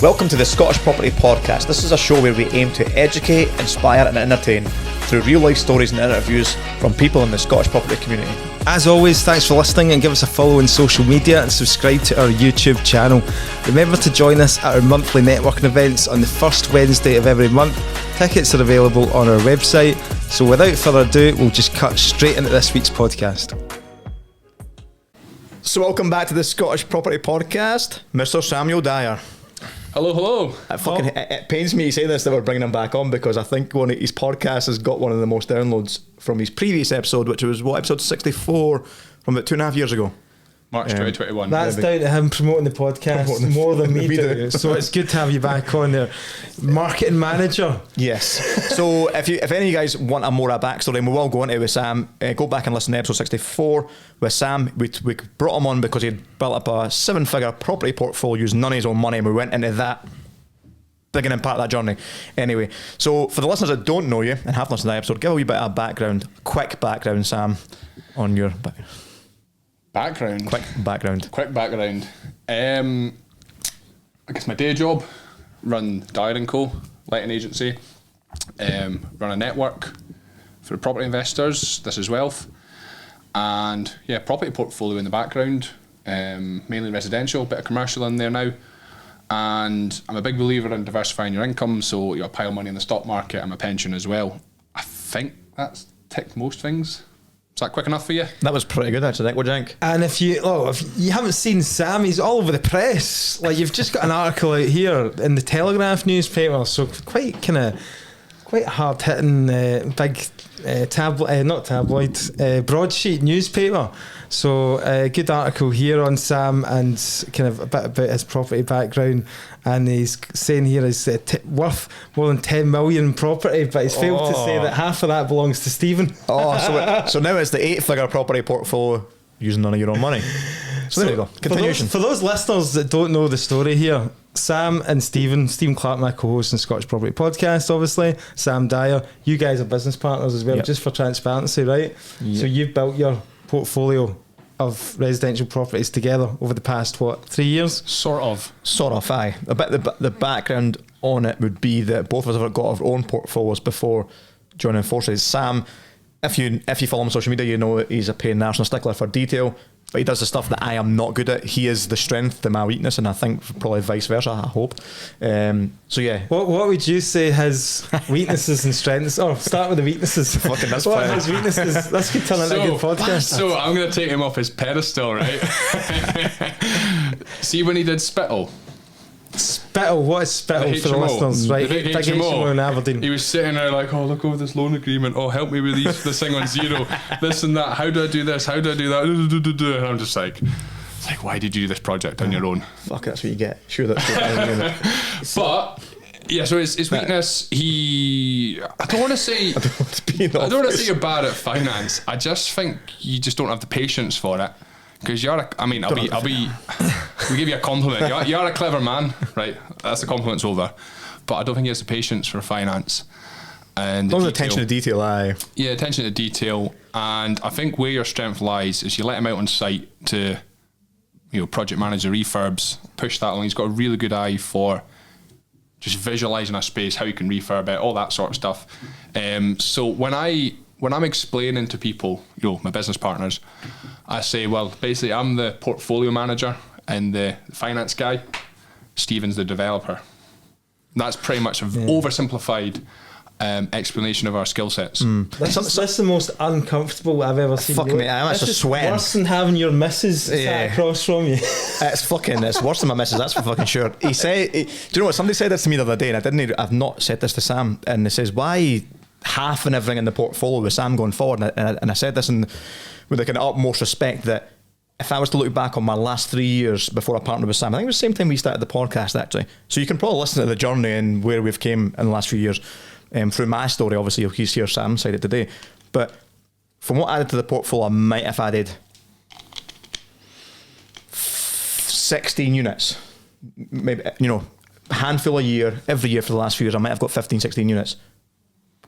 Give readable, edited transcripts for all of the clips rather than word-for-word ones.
Welcome to the Scottish Property Podcast. This is a show where we aim to educate, inspire and entertain through real life stories and interviews from people in the Scottish property community. As always, thanks for listening and give us a follow on social media and subscribe to our YouTube channel. Remember to join us at our monthly networking events on the first Wednesday of every month. Tickets are available on our website. So without further ado, we'll just cut straight into this week's podcast. So welcome back to the Scottish Property Podcast, Mr. Samuel Dyer. Hello, hello. It pains me to say this that we're bringing him back on because I think one of his podcasts has got one of the most downloads from his previous episode, which was episode 64 from about 2.5 years ago. March 2021. That's down to him promoting the podcast more than me do. So it's good to have you back on there. Marketing manager. Yes. So if any of you guys want a more a backstory, and we will go into it with Sam, go back and listen to episode 64 with Sam. We brought him on because he had built up a 7-figure property portfolio using none of his own money, and we went into that beginning part of that journey. Anyway, so for the listeners that don't know you and have listened to that episode, give a wee bit of background, quick background, Sam, on your Quick background. I guess my day job, run Dyer & Co, letting agency, run a network for property investors, This is Wealth, and property portfolio in the background, mainly residential, bit of commercial in there now, and I'm a big believer in diversifying your income, so you pile money in the stock market and my pension as well. I think that's ticked most things. Is that quick enough for you? That was pretty good, actually. What do you think? And if you haven't seen Sam, he's all over the press. Like, you've just got an article out here in the Telegraph newspaper, so quite hard hitting, big broadsheet newspaper. So good article here on Sam and kind of a bit about his property background. And he's saying here he's worth more than 10 million property, but he's failed to say that half of that belongs to Stephen. So now it's the 8-figure property portfolio using none of your own money. So there you go. Continuation. For those listeners that don't know the story here, Sam and Stephen Clark, my co-host in Scottish Property Podcast, obviously, Sam Dyer, you guys are business partners as well, just for transparency, right? Yep. So you've built your portfolio of residential properties together over the past 3 years? Sort of, aye. A bit the background on it would be that both of us have got our own portfolios before joining forces. Sam, if you follow him on social media, you know he's a paid national stickler for detail, but he does the stuff that I am not good at. He is the strength to my weakness, and I think probably vice versa, I hope. What would you say his weaknesses and strengths? Oh, start with the weaknesses. Fucking that's what are his weaknesses? That's good turn into a good podcast. So I'm going to take him off his pedestal, right? See when he did Spittle? Spittle, what is Spittle for the listeners? Right, big HMO in Aberdeen. He was sitting there like, oh, look over this loan agreement. Oh, help me with this thing on zero. This and that. How do I do this? How do I do that? And I'm just like, why did you do this project on your own? Fuck, that's what you get. Sure, that's what I'm doing. But yeah, so his weakness, I don't want to say you're bad at finance. I just think you just don't have the patience for it. Because we'll give you a compliment. You're a clever man, right? That's the compliment's over. But I don't think he has the patience for finance. And the attention to detail, aye. Yeah, attention to detail. And I think where your strength lies is you let him out on site to, project manager refurbs, push that along. He's got a really good eye for just visualising a space, how you can refurb it, all that sort of stuff. So when I'm explaining to people, my business partners, I say, well, basically I'm the portfolio manager and the finance guy. Stephen's the developer. That's pretty much an oversimplified explanation of our skill sets. That's the most uncomfortable I've ever seen. Fuck me, I'm actually sweating. Worse than having your missus sat across from you. It's worse than my missus, that's for fucking sure. Do you know what, somebody said this to me the other day, and I've not said this to Sam, and it says, why half and everything in the portfolio with Sam going forward? And I said this with the kind of utmost respect, that if I was to look back on my last 3 years before I partnered with Sam, I think it was the same time we started the podcast, actually. So you can probably listen to the journey and where we've came in the last few years. Through my story, obviously, he's here, Sam's side it today. But from what I added to the portfolio, I might have added 16 units. Maybe, a handful a year, every year for the last few years, I might have got 15, 16 units.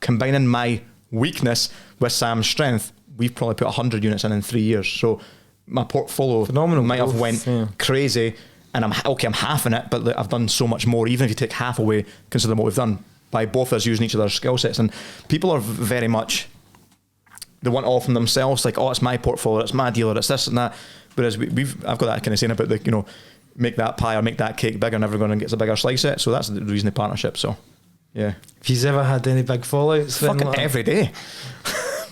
Combining my weakness with Sam's strength, we've probably put 100 units in 3 years. So my portfolio might have went crazy and I'm half in it, but like, I've done so much more. Even if you take half away, considering what we've done by both of us using each other's skill sets, and people are very much, they want all from themselves, like, oh, it's my portfolio, it's my dealer, it's this and that. Whereas I've got that kind of saying about the, you know, make that pie or make that cake bigger, and everyone gets a bigger slice of it. So that's the reason of partnership. So yeah. Have you ever had any big fallouts? Fucking like every day.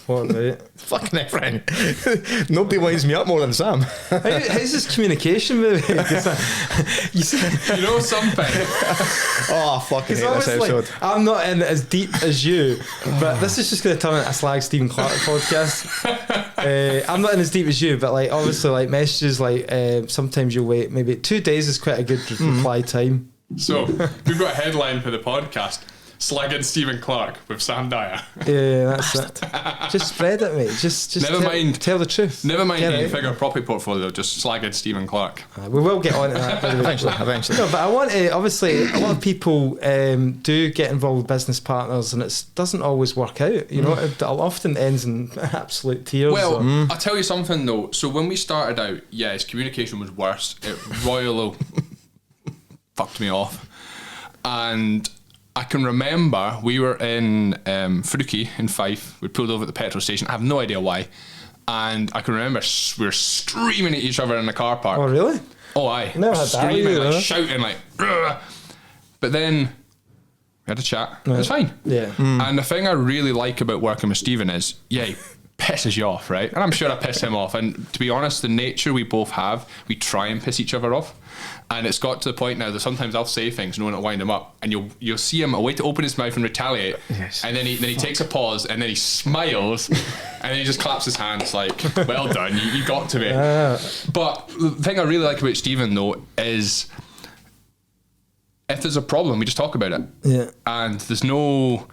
What, right? Fucking everything. Nobody winds me up more than Sam. How's this communication with me? You know something. Oh, I fucking hate this episode. Like, I'm not in as deep as you, but this is just going to turn into a slag Stephen Clark podcast. I'm not in as deep as you, but like obviously like messages like sometimes you'll wait maybe 2 days is quite a good reply time. So we've got a headline for the podcast: slagging Stephen Clark with Sam Dyer. Yeah, that's it. Just spread it, mate. Just tell the truth. Never mind the figure property portfolio, just slagging Stephen Clark. We will get on to that eventually. No, but I want to, obviously a lot of people do get involved with business partners, and it doesn't always work out, you know. It often ends in absolute tears. Well, I'll tell you something though. So when we started out, his communication was worse. It royally fucked me off. And I can remember we were in Fruki in Fife. We pulled over at the petrol station. I have no idea why. And I can remember we were screaming at each other in the car park. Oh, really? Oh, aye. Never had that screaming, either, like shouting, like. Rrr. But then we had a chat. It was fine. Yeah. And the thing I really like about working with Stephen is, he pisses you off, right? And I'm sure I piss him off. And to be honest, the nature we both have, we try and piss each other off. And it's got to the point now that sometimes I'll say things knowing it'll wind him up, and you'll see him wait to open his mouth and retaliate, and then he takes a pause, and then he smiles, and then he just claps his hands like, well done, you got to me. But the thing I really like about Stephen though is, if there's a problem, we just talk about it. Yeah. And there's no,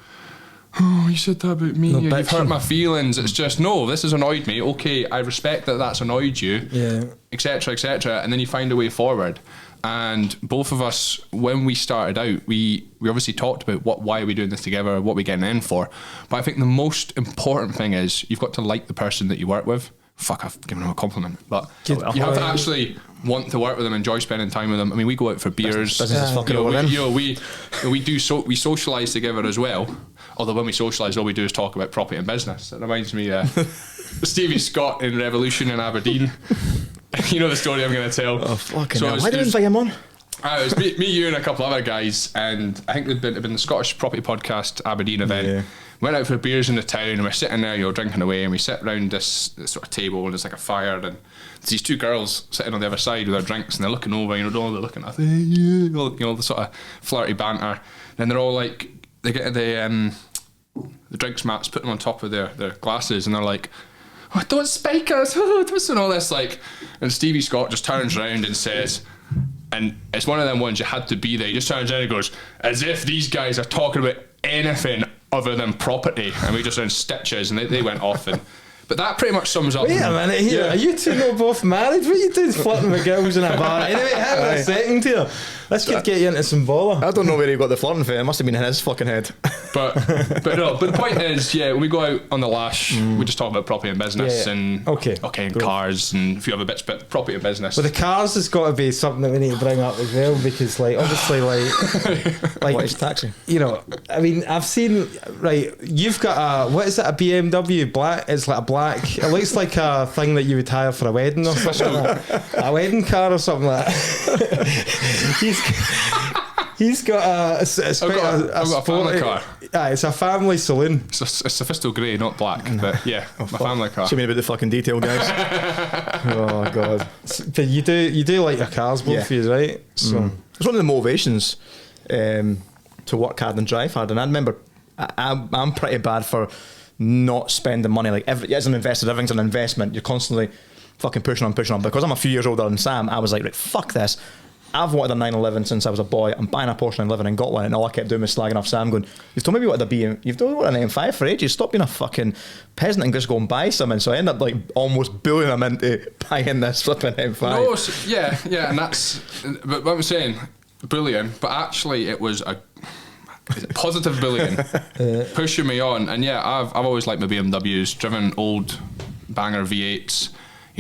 oh, you said that about me, you've hurt my feelings. It's just, no, this has annoyed me. Okay, I respect that that's annoyed you, etc., etc. And then you find a way forward. And both of us, when we started out, we obviously talked about why are we doing this together, what we're getting in for. But I think the most important thing is you've got to like the person that you work with. Fuck, I've given him a compliment. But you have to actually want to work with them, enjoy spending time with them. I mean, we go out for beers. Business is fucking over then. We socialise together as well. Although when we socialise, all we do is talk about property and business. It reminds me Stevie Scott in Revolution in Aberdeen. You know the story I'm going to tell. Oh, fucking hell. Why did you invite him on? It was me, you and a couple of other guys, and I think it'd been the Scottish Property Podcast Aberdeen event. Yeah. Went out for beers in the town, and we're sitting there, drinking away, and we sit around this sort of table, and there's like a fire, and there's these two girls sitting on the other side with their drinks, and they're looking over, they're looking at us, the sort of flirty banter. And then they're all like, they get the drinks mats, put them on top of their glasses, and they're like, oh, don't spike us, and all this, like. And Stevie Scott just turns around and says, and it's one of them ones you had to be there, he just turns around and goes, as if these guys are talking about anything other than property. And we just went stitches, and they went off. But that pretty much sums up. Wait a minute here, are you two not both married? What are you doing flirting with girls in a bar? Anyway, hang on a second here. This could get you into some baller. I don't know where he got the flirting from. It must have been in his fucking head. But the point is, when we go out on the lash, we just talk about property and business and cars and a few other bits, but property and business. Well, the cars has got to be something that we need to bring up as well, because like obviously like what is taxi? You know, I mean, I've seen, right, you've got a, what is it, a BMW black? It's like a black, it looks like a thing that you would hire for a wedding or something like that. A wedding car or something like that. He's got a family car. It's a family saloon. It's a Sophisto grey, not black, but yeah, my family car. Show me about the fucking detail, guys. Oh god. But you do like your cars, both of you, right? So it's one of the motivations to work hard and drive hard. And I remember I'm pretty bad for not spending money. Like as an investor, everything's an investment. You're constantly fucking pushing on. Because I'm a few years older than Sam, I was like, right, fuck this. I've wanted a 911 since I was a boy. I'm buying a Porsche 911 and got one, and all I kept doing was slagging off Sam, going, you've told me you wanted a BM, you've told me you wanted an M5 for ages, stop being a fucking peasant and just go and buy something. So I ended up like almost bullying him into buying this flipping M5. No, and that's, but what I'm saying, bullying, but actually it was a positive bullying, pushing me on. And I've always liked my BMWs, driven old banger V8s.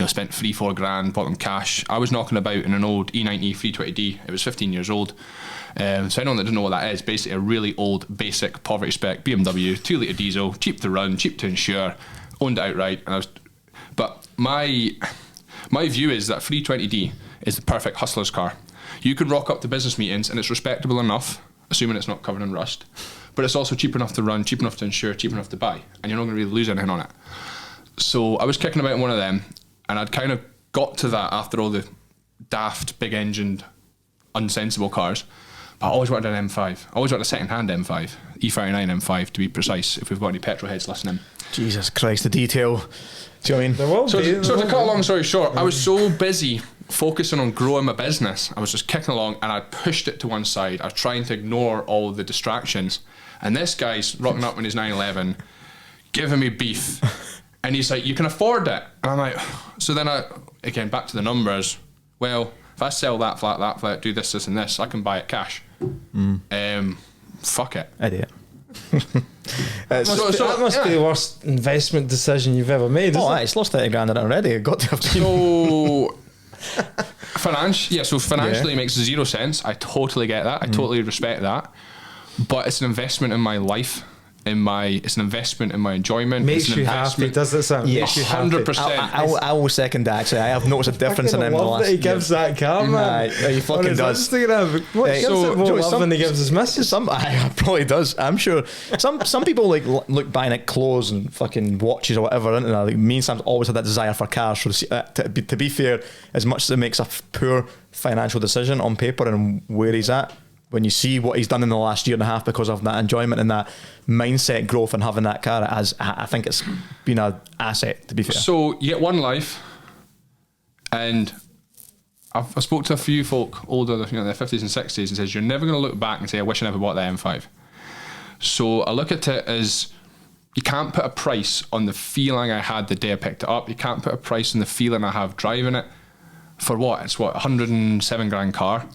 spent 3-4 grand, bought them cash. I was knocking about in an old E90 320D. It was 15 years old. So anyone that doesn't know what that is, basically a really old, basic, poverty spec BMW, 2-litre diesel, cheap to run, cheap to insure, owned it outright. But my view is that 320D is the perfect hustler's car. You can rock up to business meetings and it's respectable enough, assuming it's not covered in rust, but it's also cheap enough to run, cheap enough to insure, cheap enough to buy, and you're not going to really lose anything on it. So I was kicking about in one of them, and I'd kind of got to that after all the daft, big-engined, unsensible cars. But I always wanted an M5. I always wanted a second-hand M5, E39 M5 to be precise, if we've got any petrol heads listening. Jesus Christ, the detail. Do you know what I mean? So to cut a long story short, I was so busy focusing on growing my business. I was just kicking along and I pushed it to one side. I was trying to ignore all the distractions. And this guy's rocking up in his 911, giving me beef. And he's like, you can afford it. And I'm like, so then again, back to the numbers. Well, if I sell that flat, do this, and this, I can buy it cash. Fuck it. Idiot. That must be the worst investment decision you've ever made. It's lost 30 grand in it already. It got to have been. So financially it makes zero sense. I totally get that. I totally respect that. But it's an investment in my life. It's an investment in my enjoyment. Makes you happy, does it, Sam? Yes, 100%. I will second that. Actually, I have noticed a difference in him in the last. That he gives that car, man. He fucking does. Instagram. When he gives his message. Probably does. I'm sure. Some people look buying like clothes and fucking watches or whatever. And like me and Sam's always had that desire for cars. So to be fair, as much as it makes a poor financial decision on paper and where he's at, when you see what he's done in the last year and a half because of that enjoyment and that mindset growth and having that car, I think it's been an asset, to be fair. So you get one life, and I spoke to a few folk older, in their 50s and 60s, and says, you're never going to look back and say, I wish I never bought the M5. So I look at it as, you can't put a price on the feeling I had the day I picked it up. You can't put a price on the feeling I have driving it. For what? It's what, 107 grand car?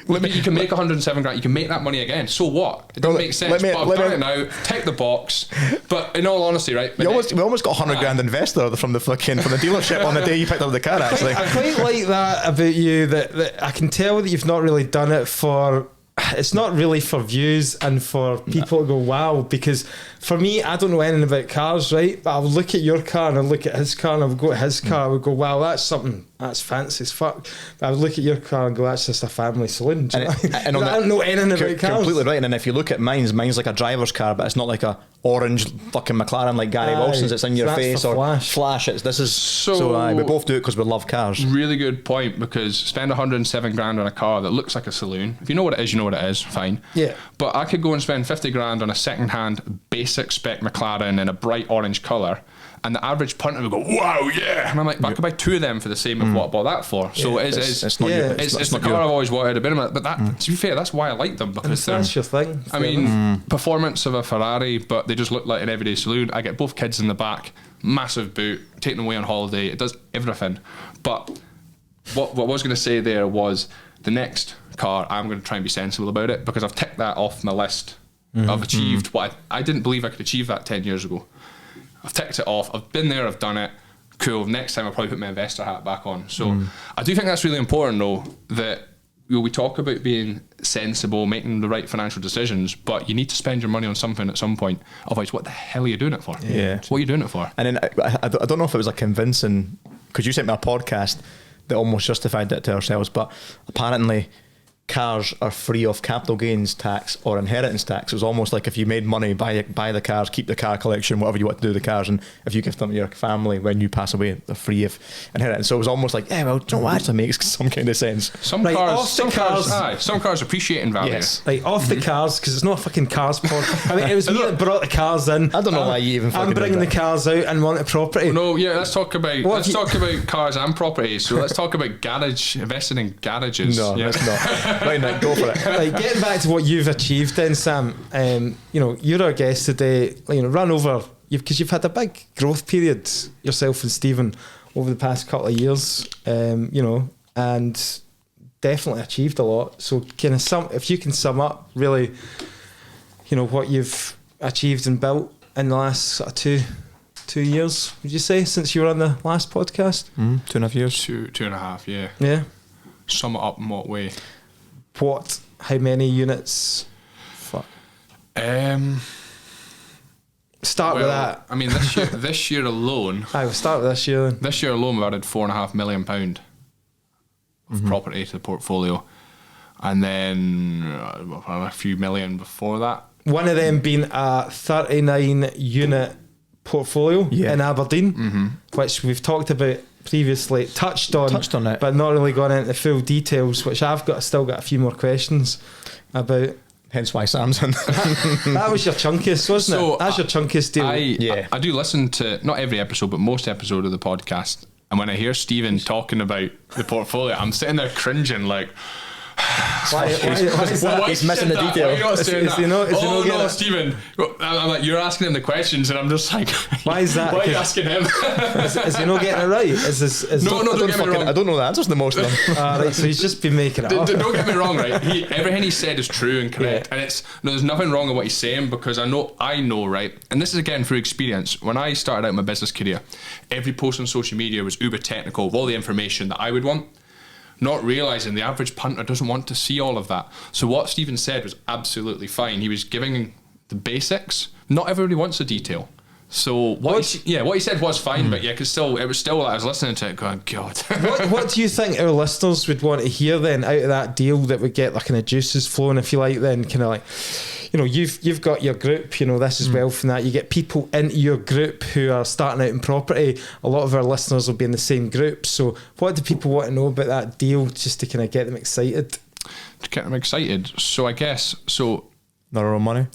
You can make 107 grand. You can make that money again. So what? It doesn't make sense. But I've done it now. Tick the box. But in all honesty, right? We almost got 100 grand investor from the dealership on the day you picked up the car. Actually, I quite like that about you. That I can tell that you've not really done it for. It's not really for views and for people to go wow, because for me, I don't know anything about cars, right? But I'll look at your car and I'll look at his car and I'll go at his car and I'll go, wow, that's something, that's fancy as fuck. But I would look at your car and go, that's just a family saloon. I don't know anything about cars. Completely right. And then if you look at mine's like a driver's car, but it's not like a orange fucking McLaren like Gary Wilson's. It's in your face or flash. We both do it because we love cars. Really good point, because spend 107 grand on a car that looks like a saloon. If you know what it is, you know what it is. Fine. Yeah. But I could go and spend 50 grand on a second-hand basic spec McLaren in a bright orange colour, and the average punter would go, wow, yeah. And I'm like, but I could buy two of them for the same of what I bought that for. So it's the car I've always wanted a bit of. But that, to be fair, that's why I like them, because that's your thing. I mean, performance of a Ferrari, but they just look like an everyday saloon. I get both kids in the back, massive boot, take them away on holiday. It does everything. But what I was going to say there was, the next car, I'm going to try and be sensible about it, because I've ticked that off my list. I've achieved what I didn't believe I could achieve that 10 years ago. I've ticked it off. I've been there. I've done it. Cool. Next time I'll probably put my investor hat back on. So I do think that's really important, though, that we talk about being sensible, making the right financial decisions, but you need to spend your money on something at some point. Otherwise, what the hell are you doing it for? Yeah. What are you doing it for? And then I don't know if it was a convincing, because you sent me a podcast that almost justified it to ourselves, but apparently cars are free of capital gains tax or inheritance tax. It was almost like if you made money, buy the cars, keep the car collection, whatever you want to do with the cars, and if you give them to your family when you pass away, they're free of inheritance. So it was almost like, yeah, well, do you know what actually makes some kind of sense? Some cars appreciate in value. Yes. Like off the cars, because it's not a fucking cars pod. I mean, it was me that brought the cars in. I don't know why you even fucking I'm bringing the cars out and want a property. No, yeah, let's talk about cars and properties. So let's talk about investing in garages. No, yeah. let's not. Right now, go for it. Like, getting back to what you've achieved then, Sam, you're our guest today. Run over, because you've had a big growth period, yourself and Stephen, over the past couple of years, and definitely achieved a lot. So if you can sum up really, what you've achieved and built in the last sort of 2 years, would you say, since you were on the last podcast? 2.5 years. 2.5, yeah. Yeah. Sum it up in what way? How many units? Fuck. Start with that. I mean, this year alone. We'll start with this year then. This year alone, we added £4.5 million of property to the portfolio, and then a few million before that. One of them being a 39 unit portfolio in Aberdeen, which we've talked about previously, touched on it, but not really gone into full details, which still got a few more questions about. Hence why Sam's in. That was your chunkiest, wasn't it? That's your chunkiest deal. I do listen to, not every episode, but most episode of the podcast, and when I hear Stephen talking about the portfolio, I'm sitting there cringing like, he's missing the detail. No, Stephen. I'm like, you're asking him the questions, and I'm just like, why is that? Why are you asking him? Is he not getting it right? Don't get me wrong. I don't know the answers to the most of them. Right, so he's just been making it up. Don't get me wrong, right? Everything he said is true and correct, and there's nothing wrong with what he's saying, because I know, right? And this is again through experience. When I started out my business career, every post on social media was uber technical with all the information that I would want, not realising the average punter doesn't want to see all of that. So what Stephen said was absolutely fine. He was giving the basics. Not everybody wants the detail. So what he said was fine, but because it was still I was listening to it going, God. What do you think our listeners would want to hear then out of that deal that would get like kind of juices flowing, if you like, then kind of like, you know, you've got your group, you know, this is wealth and that. You get people into your group who are starting out in property. A lot of our listeners will be in the same group. So what do people want to know about that deal, just to kind of get them excited? To get them excited. So I guess, not our own money.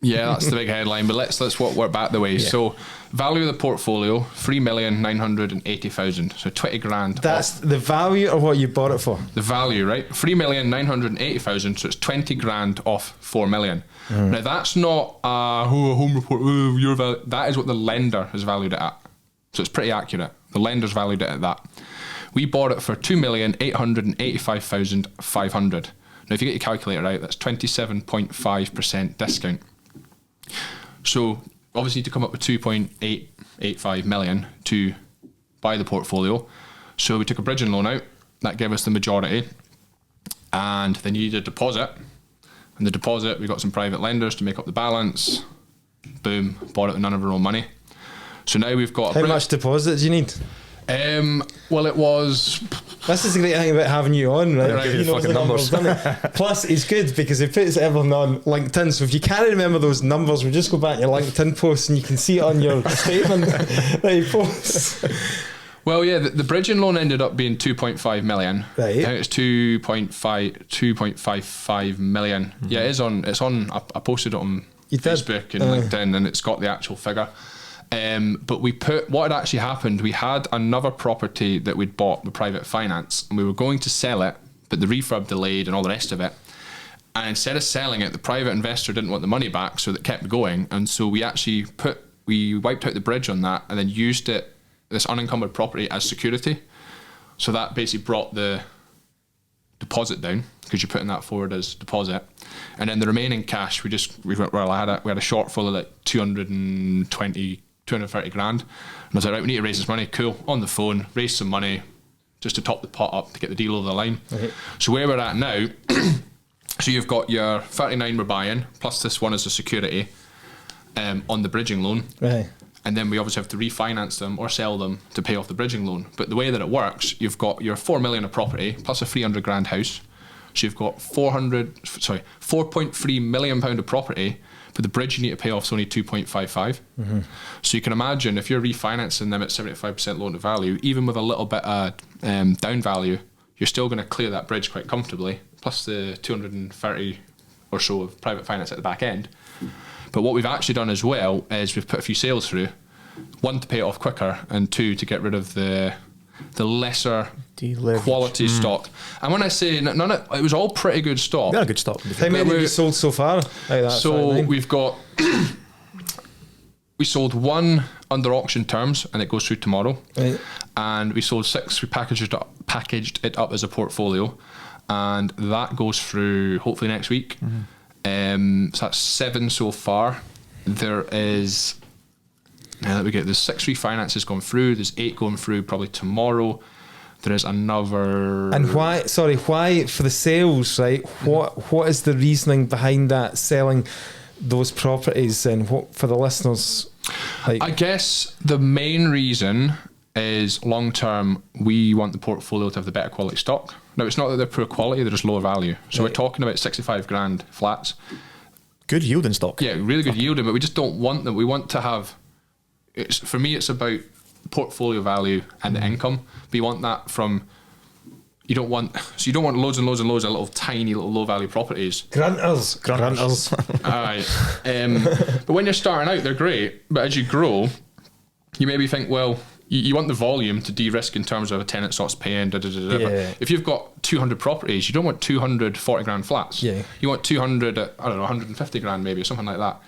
Yeah, that's the big headline, but let's work back the way. Yeah. So value of the portfolio, 3,980,000. So 20 grand. That's the value of what you bought it for? The value, right? 3,980,000, so it's 20 grand off 4 million. Now that's not a home report, your value. That is what the lender has valued it at. So it's pretty accurate. The lender's valued it at that. We bought it for 2,885,500. Now if you get your calculator out, that's 27.5% discount. So obviously to come up with 2.885 million to buy the portfolio. So we took a bridging loan out, that gave us the majority, and then you need a deposit. And the deposit, we got some private lenders to make up the balance. Boom, bought it with none of our own money. So now we've got how much deposit do you need? Well, it was. This is the great thing about having you on, right? Give you the fucking numbers. Plus, it's good because he puts everything on LinkedIn. So if you can't remember those numbers, we'll just go back to your LinkedIn post and you can see it on your statement that he posts. Well, yeah, the bridging loan ended up being 2.5 million. Right. I think it's 2.55 million. Yeah, it's on. I posted it on Facebook and LinkedIn, and it's got the actual figure. But what had actually happened, we had another property that we'd bought with private finance, and we were going to sell it, but the refurb delayed and all the rest of it. And instead of selling it, the private investor didn't want the money back, so that kept going. And so we actually wiped out the bridge on that and then used this unencumbered property as security. So that basically brought the deposit down, because you're putting that forward as deposit. And then the remaining cash, we had a shortfall of like 230 grand. And I was like, right, we need to raise this money. Cool. On the phone, raise some money just to top the pot up to get the deal over the line. Okay. So where we're at now, so you've got your 39 we're buying, plus this one as a security on the bridging loan. Right. And then we obviously have to refinance them or sell them to pay off the bridging loan. But the way that it works, you've got your 4 million of property plus a 300 grand house. So you've got 4.3 million pound of property, but the bridge you need to pay off is only 2.55. So you can imagine if you're refinancing them at 75% loan to value, even with a little bit of down value, you're still going to clear that bridge quite comfortably, plus the 230 or so of private finance at the back end. But what we've actually done as well is we've put a few sales through, one to pay it off quicker, and two to get rid of the lesser quality stock. And when I say it was all pretty good stock. Yeah, good stock. How many have you sold so far? So we've got we sold one under auction terms, and it goes through tomorrow. Right. And we sold 6. We packaged it up as a portfolio, and that goes through hopefully next week. So that's 7 so far. There is Now that we get, there's 6 refinances going through. There's 8 going through probably tomorrow. There is another. And why for the sales, right? What is the reasoning behind that, selling those properties, and what for the listeners? Like, I guess the main reason is long term, we want the portfolio to have the better quality stock. Now, it's not that they're poor quality, they're just lower value. So we're talking about 65 grand flats. Good yielding stock. Yeah, really good yielding, but we just don't want them. We want to have, for me, it's about portfolio value and the income. But you want that from, you don't want loads and loads and loads of little tiny little low value properties. Grunters. But when you're starting out, they're great. But as you grow, you maybe think, well, you want the volume to de-risk in terms of a tenant starts paying. But if you've got 200 properties, you don't want 200 40 grand flats. Yeah. You want 200 at, 150 grand maybe, or something like that.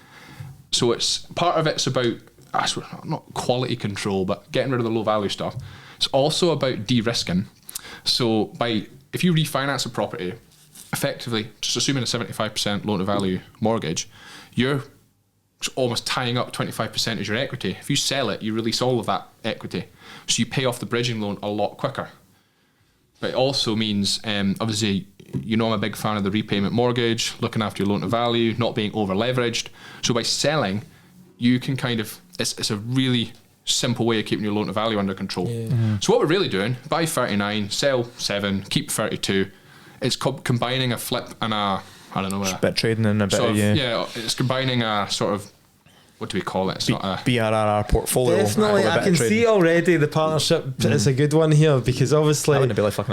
So it's part of it's about, not quality control, but getting rid of the low value stuff. It's also about de-risking. So if you refinance a property, effectively, just assuming a 75% loan to value mortgage, you're almost tying up 25% as your equity. If you sell it, you release all of that equity. So you pay off the bridging loan a lot quicker. But it also means, obviously, I'm a big fan of the repayment mortgage, looking after your loan to value, not being over leveraged. So by selling, you can it's a really simple way of keeping your loan to value under control. Yeah. Mm-hmm. So what we're really doing, buy 39, sell 7, keep 32. It's combining a flip and a bit of trading and a bit of, it's combining a sort of, what do we call it? It's not a BRRR portfolio. Definitely, I can see already the partnership is a good one here, because obviously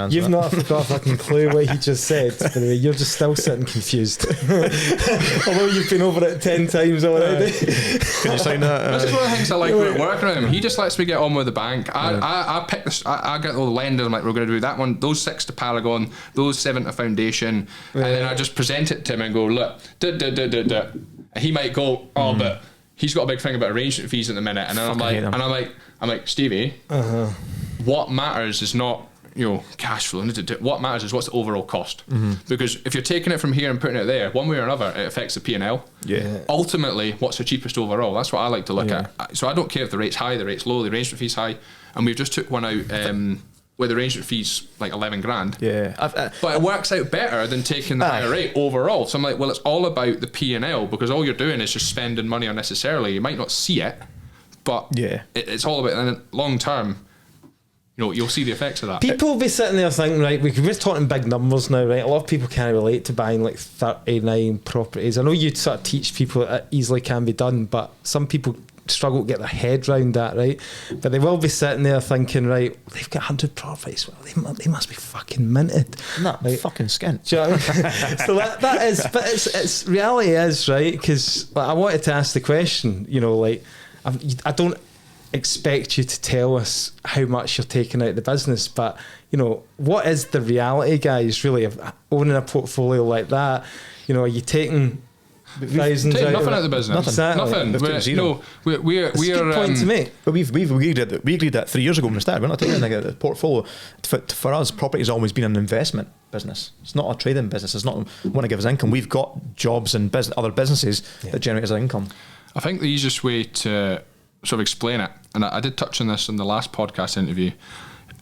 you've not got a fucking clue what he just said. By the way, you're just still sitting confused. Although you've been over it 10 times already. Can you sign that? This is one of the things I like about working with him. He just lets me get on with the bank. I pick this. I get all the lenders. I'm like, we're going to do that one. Those 6 to Paragon. Those 7 to Foundation. And then I just present it to him and go, look, And he might go, but he's got a big thing about arrangement fees at the minute, and then I'm like, Stevie, what matters is not cash flow. What matters is what's the overall cost. Because if you're taking it from here and putting it there, one way or another, it affects the P&L. Yeah. Ultimately, what's the cheapest overall? That's what I like to look at. So I don't care if the rate's high, the rate's low, the arrangement fee's high, and we've just took one out. Where the arrangement fee's like 11 grand. Yeah. But it works out better than taking the higher rate overall. So I'm like, well, it's all about the P&L, because all you're doing is just spending money unnecessarily. You might not see it, but it's all about, and long term, you'll see the effects of that. People will be sitting there thinking, right, we're talking big numbers now, right? A lot of people can't relate to buying like 39 properties. I know you sort of teach people it easily can be done, but some people struggle to get their head round that, right? But they will be sitting there thinking, right, they've got 100 properties, well, they must be fucking minted. No, like, fucking skint. Do you know what I mean? So that is, but it's reality is, right? Because I wanted to ask the question, I don't expect you to tell us how much you're taking out of the business, but what is the reality, guys, really, of owning a portfolio like that? Are you taking thousands nothing out of the business. Nothing. We are. Good point to make. But we agreed that 3 years ago when we started. We're not taking anything out of the portfolio. For us, property has always been an investment business. It's not a trading business. It's not want to give us income. We've got jobs and other businesses that generate us income. I think the easiest way to sort of explain it, and I did touch on this in the last podcast interview,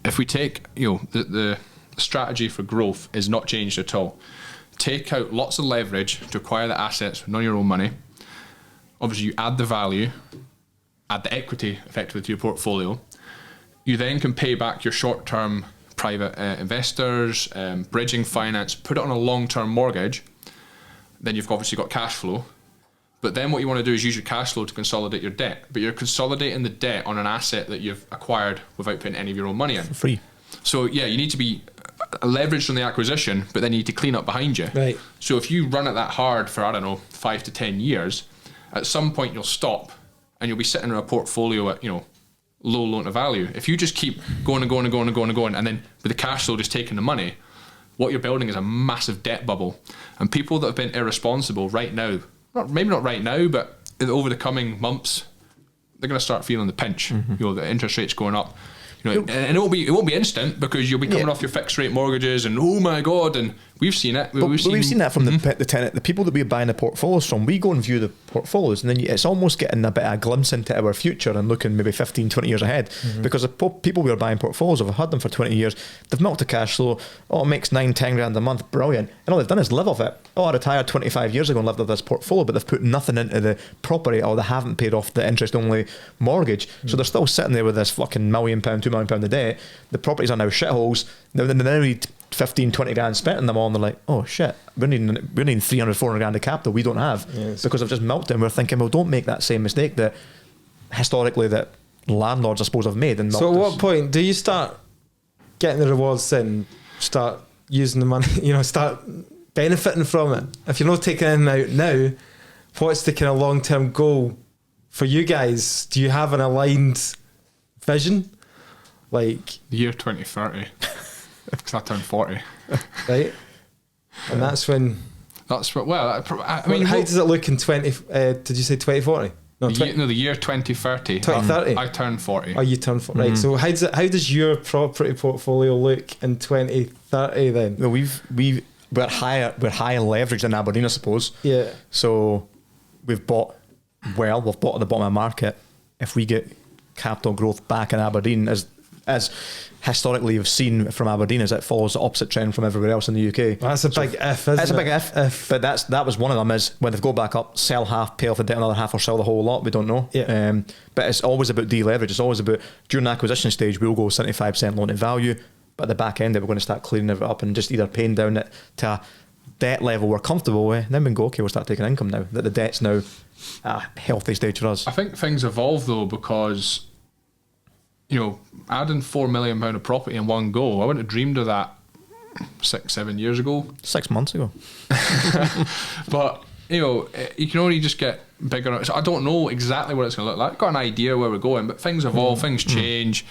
if we take the strategy for growth is not changed at all. Take out lots of leverage to acquire the assets with none of your own money. Obviously, you add the value, add the equity effectively to your portfolio. You then can pay back your short-term private investors, bridging finance, put it on a long-term mortgage. Then you've obviously got cash flow. But then what you want to do is use your cash flow to consolidate your debt. But you're consolidating the debt on an asset that you've acquired without putting any of your own money in. For free. So yeah, you need to be leveraged on the acquisition, but then you need to clean up behind you. Right. So if you run it that hard for, 5 to 10 years, at some point you'll stop and you'll be sitting in a portfolio at, low loan to value. If you just keep going and going and going and going and going, and then with the cash flow just taking the money, what you're building is a massive debt bubble. And people that have been irresponsible right now, maybe not right now, but over the coming months, they're going to start feeling the pinch. The interest rates going up. And it won't be instant, because you'll be coming off your fixed rate mortgages and oh my god, We've seen it. But we've seen that from the tenant, the people that we're buying the portfolios from. We go and view the portfolios, and then it's almost getting a bit of a glimpse into our future and looking maybe 15, 20 years ahead. Because the people we are buying portfolios of have had them for 20 years. They've milked the cash flow. Oh, it makes 9, 10 grand a month. Brilliant. And all they've done is live off it. Oh, I retired 25 years ago and lived off this portfolio, but they've put nothing into the property, or they haven't paid off the interest-only mortgage. So they're still sitting there with this fucking £1 million, £2 million of debt. The properties are now shitholes. They now need 15, 20 grand spent on them all, and they're like, oh shit, we're needing 300, 400 grand of capital we don't have, because I've just milked them. We're thinking, well, don't make that same mistake that historically that landlords, I suppose, have made. And so at what point do you start getting the rewards in, start using the money, start benefiting from it? If you're not taking anything out now, what's the kind of long-term goal for you guys? Do you have an aligned vision? Like the year 2030. Because I turned 40. Right. And that's when... That's what... Well, I mean... How does it look in 20... did you say 2040? No, the year 2030. 2030? I turned 40. Oh, you turned 40. Right. So how does your property portfolio look in 2030 then? Well, we're higher leverage than Aberdeen, I suppose. Yeah. So we've bought at the bottom of the market. If we get capital growth back in Aberdeen, as historically you've seen from Aberdeen, as it follows the opposite trend from everywhere else in the UK. Well, that's a big if, isn't it? It's a big if. But that was one of them, is when they go back up, sell half, pay off the debt another half, or sell the whole lot. We don't know. Yeah. But it's always about deleverage. It's always about, during the acquisition stage, we'll go 75% loan to value, but at the back end, we're going to start clearing it up and just either paying down it to a debt level we're comfortable with. Then we can go, okay, we'll start taking income now that the debt's now a healthy stage for us. I think things evolve though, because adding £4 million of property in one go, I wouldn't have dreamed of that 6-7 years ago. 6 months ago. But you can only just get bigger. So I don't know exactly what it's going to look like. I've got an idea where we're going, but things evolve, things change.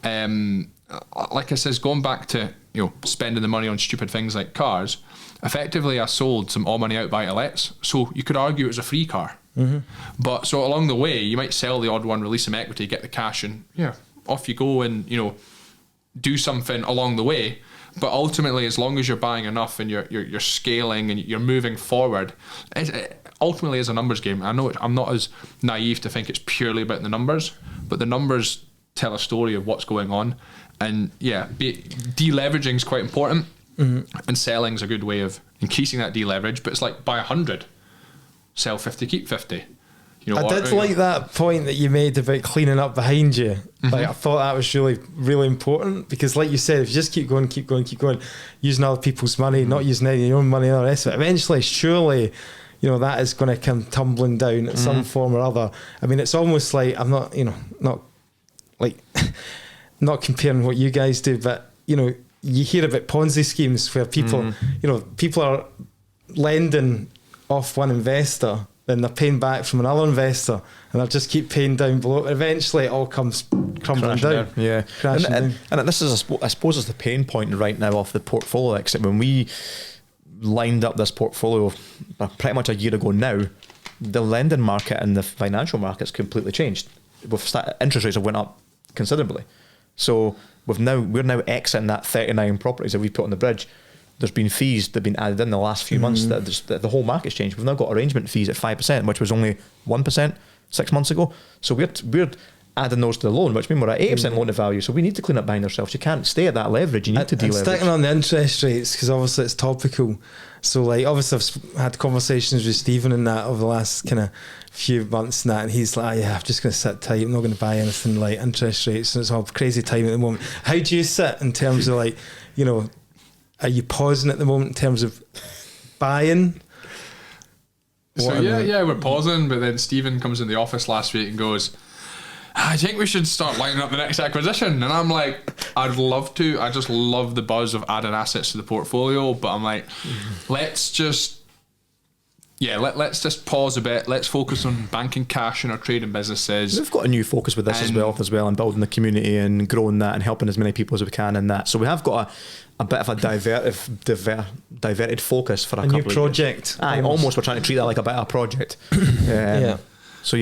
Like I says, going back to spending the money on stupid things like cars. Effectively, I sold some all money out buy-to-lets, so you could argue it was a free car. But so along the way, you might sell the odd one, release some equity, get the cash, and off you go, and do something along the way. But ultimately, as long as you're buying enough and you're scaling and you're moving forward, it ultimately is a numbers game. I know I'm not as naive to think it's purely about the numbers, but the numbers tell a story of what's going on. And deleveraging is quite important, and selling is a good way of increasing that deleverage. But it's like buy 100, sell 50, keep 50. I did like that point that you made about cleaning up behind you. Like, I thought that was really, really important, because like you said, if you just keep going, using other people's money, not using any of your own money and all the rest of it, eventually, surely, that is going to come tumbling down at some form or other. I mean, it's almost like, I'm not, not like, not comparing what you guys do, but, you hear about Ponzi schemes where people, people are lending off one investor, then they're paying back from another investor, and they'll just keep paying down below. Eventually, it all comes crumbling down. Yeah, and this is, I suppose, is the pain point right now of the portfolio exit. When we lined up this portfolio pretty much a year ago now, the lending market and the financial markets completely changed. Interest rates have went up considerably, so we're now exiting that 39 properties that we put on the bridge. There's been fees that have been added in the last few months that the whole market's changed. We've now got arrangement fees at 5%, which was only 1% 6 months ago. So we're adding those to the loan, which means we're at 8% loan to value. So we need to clean up behind ourselves. You can't stay at that leverage. You need to deleverage. Sticking on the interest rates, because obviously it's topical. So like, obviously I've had conversations with Stephen and that over the last kind of few months and that, and he's like, I'm just going to sit tight. I'm not going to buy anything like interest rates. And it's all crazy time at the moment. How do you sit in terms of like, are you pausing at the moment in terms of buying? So we're pausing, but then Stephen comes in the office last week and goes, I think we should start lining up the next acquisition. And I'm like, I'd love to. I just love the buzz of adding assets to the portfolio, but I'm like, let's just pause a bit. Let's focus on banking cash in our trading businesses. We've got a new focus with this as well, and building the community and growing that and helping as many people as we can in that. So we have got a bit of a diverted focus for a couple new project. Almost we're trying to treat that like a bit of a project. So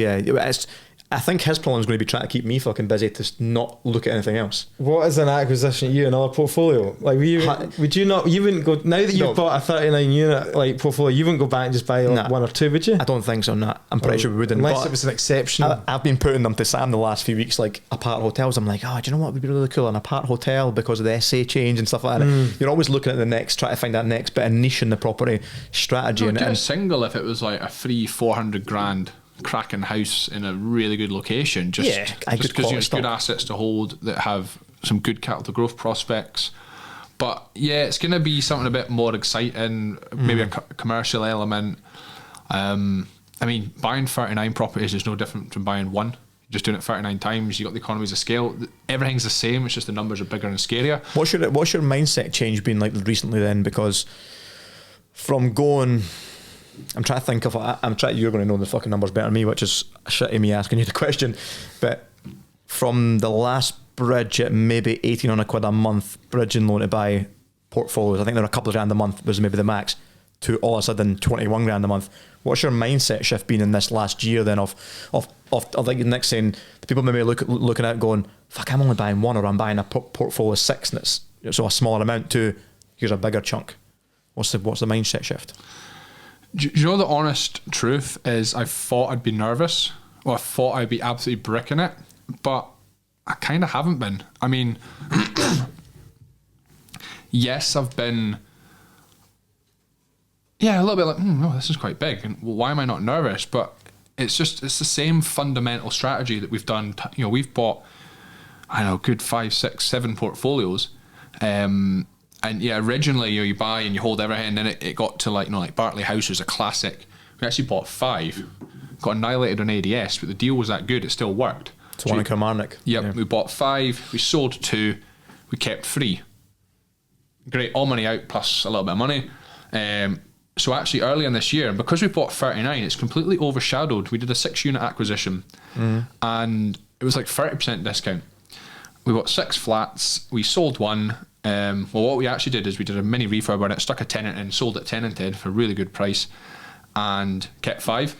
I think his problem is going to be trying to keep me fucking busy to not look at anything else. What is an acquisition? You another portfolio? Like, would you not? You wouldn't go now that you've bought a 39 unit like portfolio. You wouldn't go back and just buy like one or two, would you? I don't think so. No, I'm pretty sure we wouldn't. Unless it was an exception. I've been putting them to Sam the last few weeks, like apart hotels. I'm like, oh, do you know what would be really cool? An apart hotel because of the SA change and stuff like that. You're always looking at the next, trying to find that next bit of niche in the property strategy. I'd get a single if it was like a free 400 grand cracking house in a really good location, just because it's good assets to hold that have some good capital growth prospects. But yeah, it's going to be something a bit more exciting, maybe a commercial element. I mean, buying 39 properties is no different from buying one. You're just doing it 39 times. You got the economies of scale. Everything's the same. It's just the numbers are bigger and scarier. What's your mindset change been like recently then? Because from going, I'm trying to think of. You're going to know the fucking numbers better than me, which is shitty me asking you the question. But from the last bridge at maybe 1,800 quid a month, bridge and loan to buy portfolios, I think they're a couple of grand a month was maybe the max, to all of a sudden 21 grand a month. What's your mindset shift been in this last year then of like Nick saying, the people maybe looking at it going, fuck, I'm only buying one, or I'm buying a portfolio of 6 and it's so a smaller amount, to here's a bigger chunk. What's the mindset shift? Do you know the honest truth is I thought I'd be nervous, or I thought I'd be absolutely bricking it, but I kind of haven't been. I mean, yes, I've been, a little bit like, oh, this is quite big, and why am I not nervous? But it's the same fundamental strategy that we've done. We've bought, I don't know, good 5, 6, 7 portfolios. And yeah, originally you buy and you hold everything, and then it got to like Bartley House was a classic. We actually bought 5, got annihilated on ADS, but the deal was that good, it still worked. It's one in Kilmarnock. Yep, yeah. We bought 5, we sold 2, we kept 3. Great, all money out plus a little bit of money. So actually early in this year, and because we bought 39, it's completely overshadowed. We did a 6-unit acquisition, and it was like 30% discount. We bought 6 flats, we sold 1. Well, what we actually did is we did a mini refurb on it, stuck a tenant in, sold it tenanted for a really good price, and kept 5.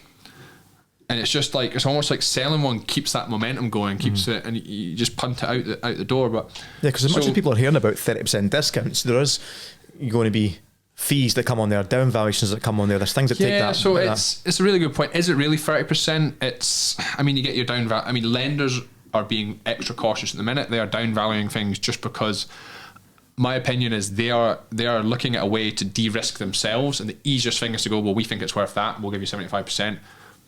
And it's just like, it's almost like selling one keeps that momentum going, keeps it, and you just punt it out the door. But yeah, because as much as people are hearing about 30% discounts, there is going to be fees that come on there, down valuations that come on there. There's things that take that. Yeah, so it's a really good point. Is it really 30%? It's, I mean, you get your down value. I mean, lenders are being extra cautious at the minute. They are down valuing things just because. My opinion is they are looking at a way to de-risk themselves, and the easiest thing is to go, well, we think it's worth that, we'll give you 75%,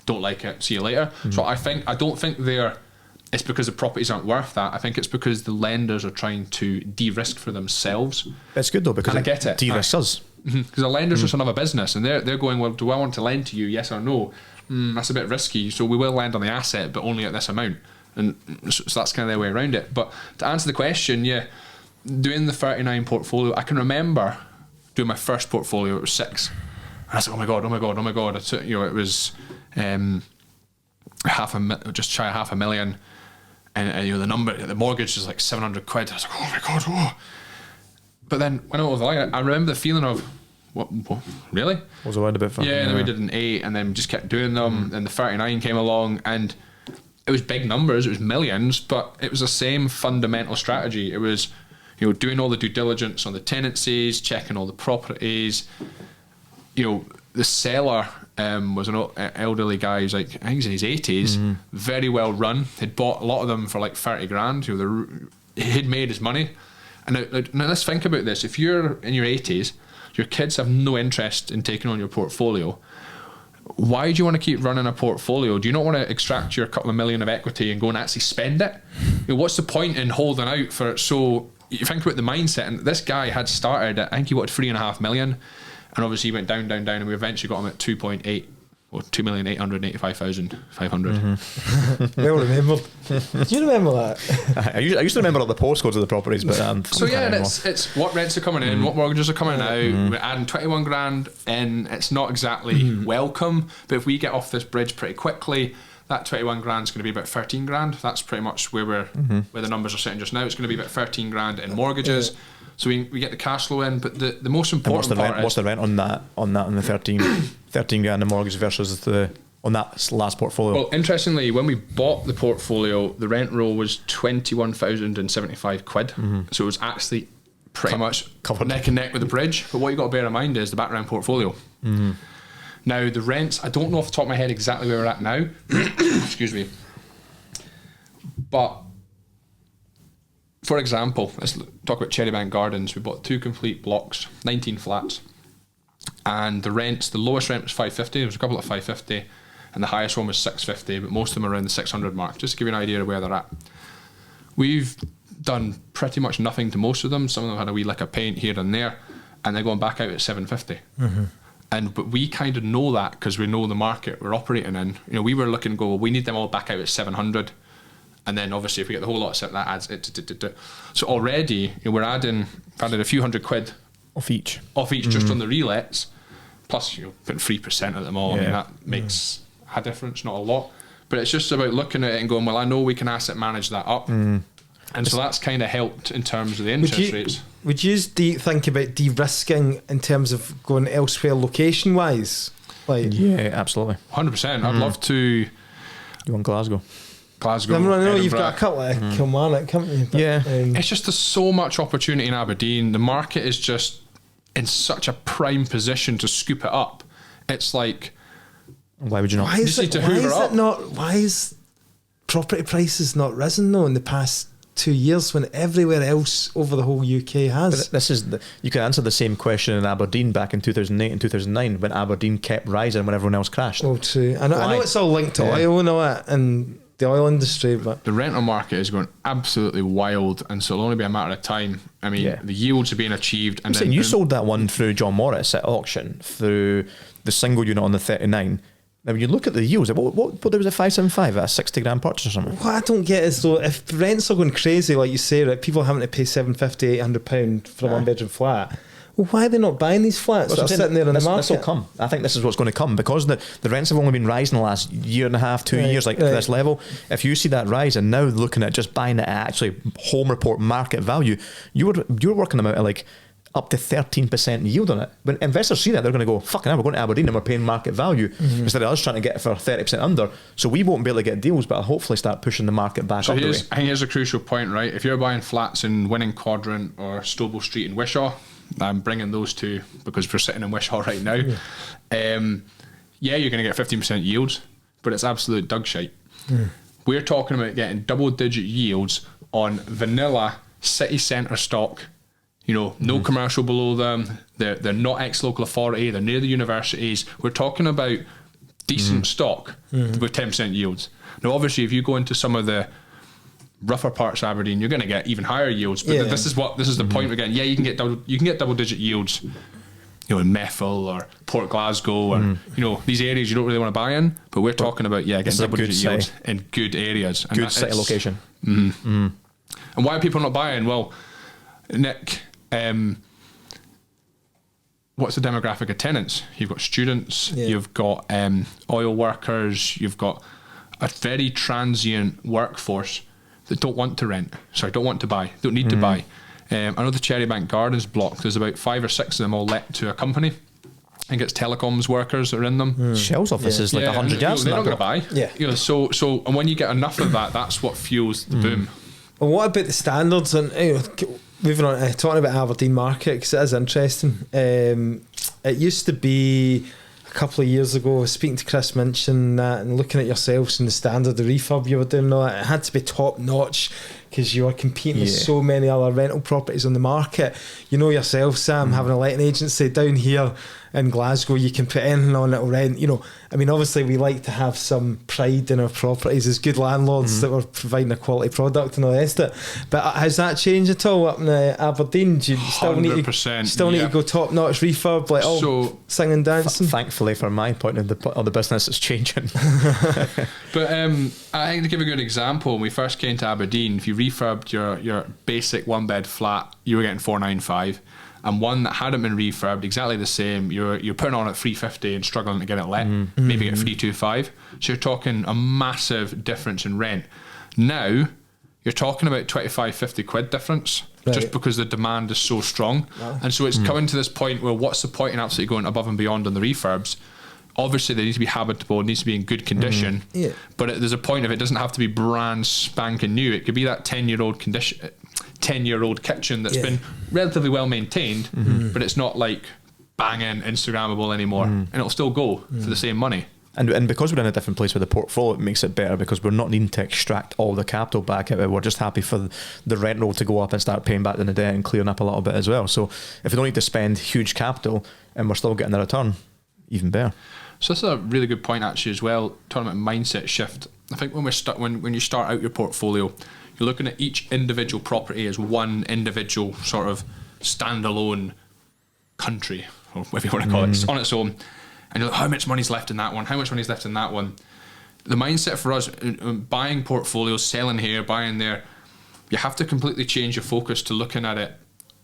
don't like it, see you later. So I don't think it's because the properties aren't worth that. I think it's because the lenders are trying to de-risk for themselves. It's good though, because I get it. De-risks us. Because the lender's just another business, and they're going, well, do I want to lend to you, yes or no? That's a bit risky, so we will lend on the asset, but only at this amount. And so that's kind of their way around it. But to answer the question, yeah, doing the 39 portfolio, I can remember doing my first portfolio. It was 6, and I was like, oh my god. It was just shy of $500,000, and the mortgage is like 700 quid. I was like, oh my god, oh. But then when I was like, I remember the feeling of what really? What was I worried about? Yeah, and then we did an 8, and then we just kept doing them. And the 39 came along, and it was big numbers, it was millions, but it was the same fundamental strategy. It was, doing all the due diligence on the tenancies, checking all the properties. The seller was an elderly guy. He's like, I think he's in his 80s, very well run. He'd bought a lot of them for like 30 grand. He'd made his money. And now let's think about this. If you're in your 80s, your kids have no interest in taking on your portfolio. Why do you want to keep running a portfolio? Do you not want to extract your couple of million of equity and go and actually spend it? What's the point in holding out for it? So you think about the mindset, and this guy had started at, I think he wanted 3.5 million, and obviously he went down, and we eventually got him at 2.8 or 2,885,500. Well remembered. Do you remember that? I used to remember all the postcodes of the properties, but so yeah, and it's what rents are coming in, what mortgages are coming out. We're adding 21 grand in. It's not exactly welcome, but if we get off this bridge pretty quickly, that 21 grand is going to be about 13 grand. That's pretty much where the numbers are sitting just now. It's going to be about 13 grand in mortgages. So we get the cash flow in, but the most important what's the rent on the 13 grand in mortgage versus the on that last portfolio? Well, interestingly, when we bought the portfolio, the rent roll was 21,075 quid. So it was actually pretty much covered neck and neck with the bridge. But what you got to bear in mind is the background portfolio. Now, the rents, I don't know off the top of my head exactly where we're at now. Excuse me. But, for example, let's talk about Cherrybank Gardens. We bought 2 complete blocks, 19 flats. And the rents, the lowest rent was 550. There was a couple at 550. And the highest one was 650. But most of them are around the 600 mark, just to give you an idea of where they're at. We've done pretty much nothing to most of them. Some of them had a wee lick of paint here and there. And they're going back out at 750. But we kind of know that because we know the market we're operating in. You know, we were looking to go, well, we need them all back out at 700. And then obviously if we get the whole lot set, that adds it. So already, you know, we're added a few hundred quid off each just on the relets, plus, you know, putting 3% of them all. I mean, that makes a difference, not a lot. But it's just about looking at it and going, well, I know we can asset manage that up. And so that's kind of helped in terms of the interest rates. Would you think about de-risking in terms of going elsewhere location-wise? Like, yeah, absolutely. 100%. I'd love to... You want Glasgow? I know you've got a couple of Kilmarnock, haven't you? But, it's just there's so much opportunity in Aberdeen. The market is just in such a prime position to scoop it up. It's like... Why would you not? Why is property prices not risen though in the past 2 years when everywhere else over the whole UK has? But you can answer the same question in Aberdeen back in 2008 and 2009 when Aberdeen kept rising when everyone else crashed. Oh, true. I know it's all linked to oil and all that and the oil industry, but the rental market is going absolutely wild, and so it'll only be a matter of time. I mean, the yields are being achieved. And I'm saying you sold that one through John Morris at auction through the single unit on the 39. Now, when you look at the yields, what there was a 575 at a 60 grand purchase or something. What I don't get is though, if rents are going crazy, like you say, right, people having to pay £750, £800 for a 1-bedroom flat. Well, why are they not buying these flats that are sitting there in the market? This will come. I think this is what's going to come because the rents have only been rising the last year and a half, 2 years, to this level. If you see that rise and now looking at just buying it at actually home report market value, you're working them out at like up to 13% yield on it. When investors see that, they're going to go, fucking hell, we're going to Aberdeen and we're paying market value instead of us trying to get it for 30% under. So we won't be able to get deals, but I'll hopefully start pushing the market back up the way. I think here's a crucial point, right? If you're buying flats in Winning Quadrant or Stobel Street in Wishaw, I'm bringing those two because we're sitting in Wishaw right now. You're going to get 15% yields, but it's absolute dog shite. We're talking about getting double-digit yields on vanilla city centre stock. You know, no commercial below them. They're not ex-local authority. They're near the universities. We're talking about decent stock with 10% yields. Now, obviously, if you go into some of the rougher parts of Aberdeen, you're going to get even higher yields. But this is the point we're getting. Yeah, you can get double-digit yields. You know, in Methil or Port Glasgow, or you know, these areas you don't really want to buy in. But we're talking about getting double-digit yields in good areas, and good city location. And why are people not buying? Well, Nick. What's the demographic of tenants? You've got students, you've got oil workers, you've got a very transient workforce that don't want to buy, don't need to buy. I know the Cherrybank Gardens block, there's about 5 or 6 of them all let to a company. I think it's telecoms workers that are in them. Shell's office is like 100 yards. They're not going to buy. You know, so and when you get enough of that, that's what fuels the boom. Well, what about the standards and moving on, talking about Aberdeen market, because it is interesting. It used to be a couple of years ago, speaking to Chris Minchin and looking at yourselves and the standard of refurb you were doing, it had to be top notch because you are competing with so many other rental properties on the market. You know yourself, Sam, having a letting agency down here in Glasgow, you can put anything on it'll rent. You know, I mean, obviously we like to have some pride in our properties as good landlords that we're providing a quality product and all the rest of it. But has that changed at all up in Aberdeen? Do you still need to go top notch refurb, like all singing and dancing? Thankfully, from my point of the business, it's changing. But I think to give a good example, when we first came to Aberdeen, if you refurbed your basic 1-bed flat, you were getting 495. And one that hadn't been refurbed, exactly the same, you're putting on at 350 and struggling to get it let, maybe at 325. So you're talking a massive difference in rent. Now you're talking about 25-50 quid difference, just because the demand is so strong. And so it's coming to this point where what's the point in absolutely going above and beyond on the refurbs Obviously, they need to be habitable, it needs to be in good condition. Yeah. But there's a point of it doesn't have to be brand spanking new. It could be that 10-year-old condition, 10-year-old kitchen that's been relatively well maintained, but it's not like banging Instagrammable anymore, and it'll still go for the same money. And because we're in a different place with the portfolio, it makes it better because we're not needing to extract all the capital back out of it. We're just happy for the rent roll to go up and start paying back the debt and clearing up a little bit as well. So if we don't need to spend huge capital and we're still getting the return, even better. So that's a really good point actually as well, talking about mindset shift. I think when you start out your portfolio, you're looking at each individual property as one individual sort of standalone country, or whatever you want to call it, on its own. And you're like, how much money's left in that one? How much money's left in that one? The mindset for us, buying portfolios, selling here, buying there, you have to completely change your focus to looking at it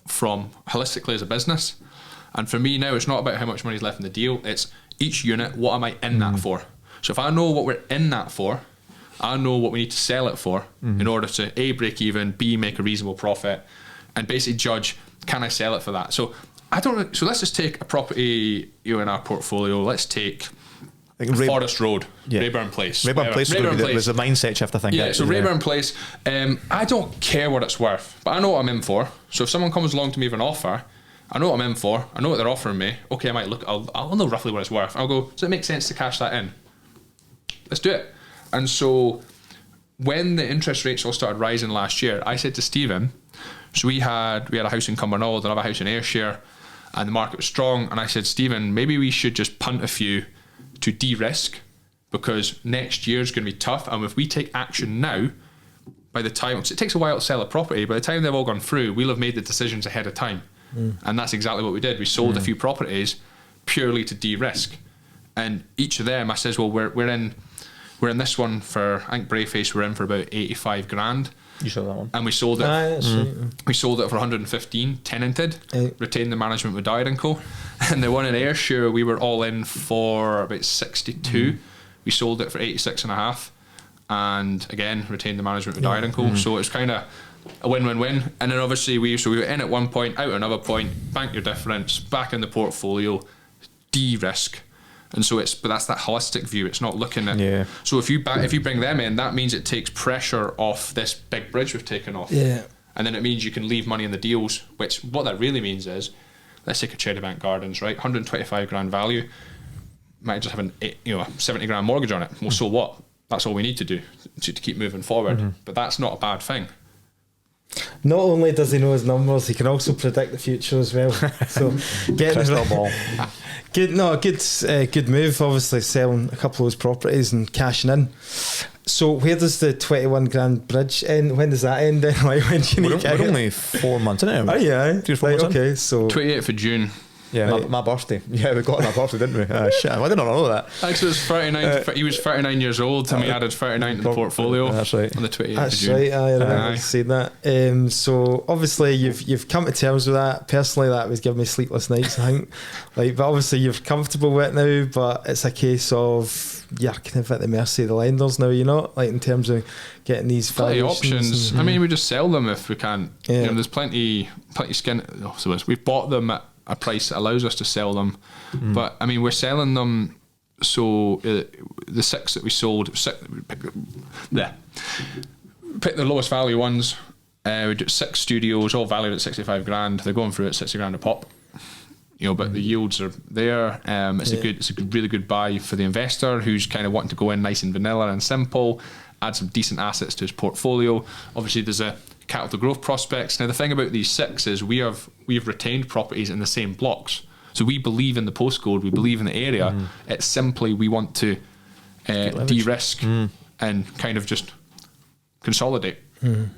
from holistically as a business. And for me now, it's not about how much money's left in the deal. It's each unit, what am I in that for? So if I know what we're in that for, I know what we need to sell it for in order to A, break even, B, make a reasonable profit, and basically judge, can I sell it for that? So let's just take a property in our portfolio. Let's take Forest Road, Rayburn Place. Rayburn Place was a mindset shift, I think. Yeah, so Rayburn Place, I don't care what it's worth, but I know what I'm in for. So if someone comes along to me with an offer, I know what I'm in for, I know what they're offering me. Okay, I might look, I'll know roughly what it's worth. I'll go, does it make sense to cash that in? Let's do it. And so when the interest rates all started rising last year, I said to Stephen, so we had a house in Cumbernauld, another house in Ayrshire, and the market was strong, and I said, Stephen, maybe we should just punt a few to de-risk, because next year's going to be tough, and if we take action now, by the time, it takes a while to sell a property, by the time they've all gone through, we'll have made the decisions ahead of time. And that's exactly what we did. We sold a few properties purely to de-risk, and each of them, I says, well, we're in this one for, I think Brayface, we're in for about 85 grand. You saw that one. And we sold it. We sold it for 115, tenanted, retained the management with Dyer & Co. And the one in Ayrshire, we were all in for about 62. We sold it for 86.5, and again retained the management with Dyer & Co. So it's kind of a win-win-win. And then obviously we were in at one point, out at another point, bank your difference, back in the portfolio, de-risk. And so but that's that holistic view. It's not looking at. So if you bring them in, that means it takes pressure off this big bridge we've taken off. Yeah. And then it means you can leave money in the deals. Which what that really means is, let's take a Cherrybank Gardens, right? 125 grand value. Might just have a 70 grand mortgage on it. Well, so what? That's all we need to do to keep moving forward. But that's not a bad thing. Not only does he know his numbers, he can also predict the future as well. So getting the ball. Good move. Obviously, selling a couple of those properties and cashing in. So where does the 21 grand bridge end? When does that end? Like when do you need we're only 4 months in it. Oh yeah, 3 or 4 months. Okay, so 28th of June. Yeah, my birthday. Yeah, we got it on my birthday, didn't we? Shit, I didn't know that. Actually, it was 39. He was 39 years old, and we added 39 to the portfolio. That's right. On the 28th That's of June. right. I remember seeing that. So obviously you've come to terms with that. Personally, that was giving me sleepless nights. I think, but obviously you're comfortable with it now. But it's a case of you're kind of at the mercy of the lenders now. You're not like in terms of getting these plenty options. I mean, we just sell them if we can. Yeah. There's plenty skin. So we've bought them at a price that allows us to sell them, but I mean we're selling them. So the 6 that we sold, pick the lowest value ones. We did 6 studios, all valued at 65 grand. They're going through at 60 grand a pop. But the yields are there. It's a really good buy for the investor who's kind of wanting to go in nice and vanilla and simple, add some decent assets to his portfolio. Obviously, there's a capital growth prospects. Now the thing about these 6 is we have retained properties in the same blocks, so we believe in the postcode, we believe in the area. It's simply we want to de-risk and kind of just consolidate.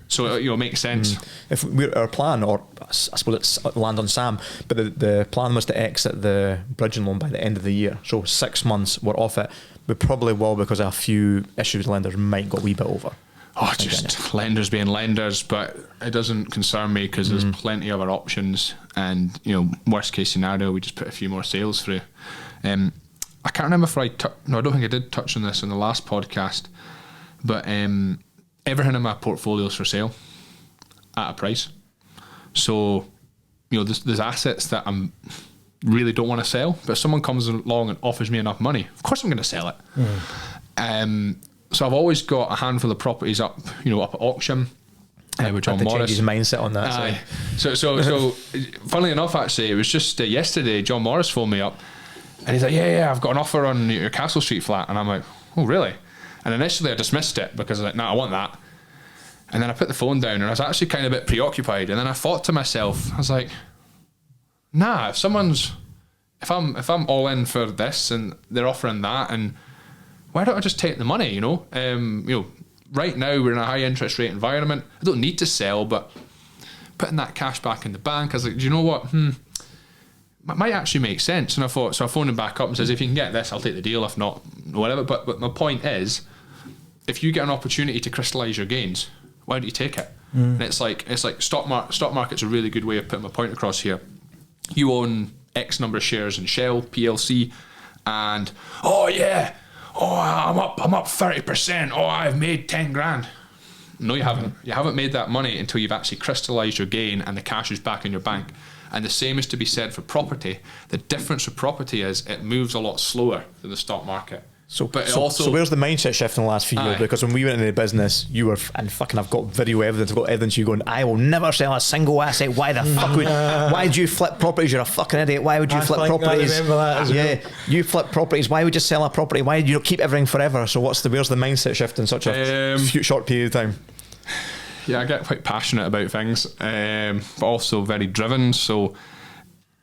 So it makes sense. If our plan, or I suppose it's land on Sam, but the plan was to exit the bridging loan by the end of the year. So 6 months we're off it. We probably will, because a few issues lenders might go a wee bit over. Just lenders being lenders, but it doesn't concern me because there's plenty of other options, and worst case scenario, we just put a few more sales through. I can't remember if I don't think I did touch on this in the last podcast, but everything in my portfolio is for sale at a price. So there's assets that really don't want to sell, but if someone comes along and offers me enough money, of course I'm going to sell it. So I've always got a handful of properties up at auction. With John Morris. His mindset on that. So funnily enough, actually, it was just yesterday. John Morris phoned me up, and he's like, "Yeah, I've got an offer on your Castle Street flat," and I'm like, "Oh, really?" And initially, I dismissed it because I was like, "No, I want that." And then I put the phone down, and I was actually kind of a bit preoccupied. And then I thought to myself, I was like, "Nah, if I'm all in for this, and they're offering that, and why don't I just take the money? Right now we're in a high interest rate environment. I don't need to sell, but putting that cash back in the bank, I was like, do you know what? Might actually make sense." And I thought, so I phoned him back up and says, "If you can get this, I'll take the deal. If not, whatever." But my point is, if you get an opportunity to crystallise your gains, why don't you take it? And it's like stock market's a really good way of putting my point across here. You own X number of shares in Shell PLC, and I'm up 30%. I've made 10 grand. No, you haven't. You haven't made that money until you've actually crystallised your gain and the cash is back in your bank. And the same is to be said for property. The difference with property is it moves a lot slower than the stock market. So where's the mindset shift in the last few years? Because when we went into the business, you were, and fucking, I've got video evidence, I've got evidence, you going, "I will never sell a single asset. Why the fuck why do you flip properties? You're a fucking idiot. Why would you flip properties?" I remember that as well. You flip properties. Why would you sell a property? Why do you keep everything forever? So where's the mindset shift in such a short period of time? Yeah, I get quite passionate about things, but also very driven. So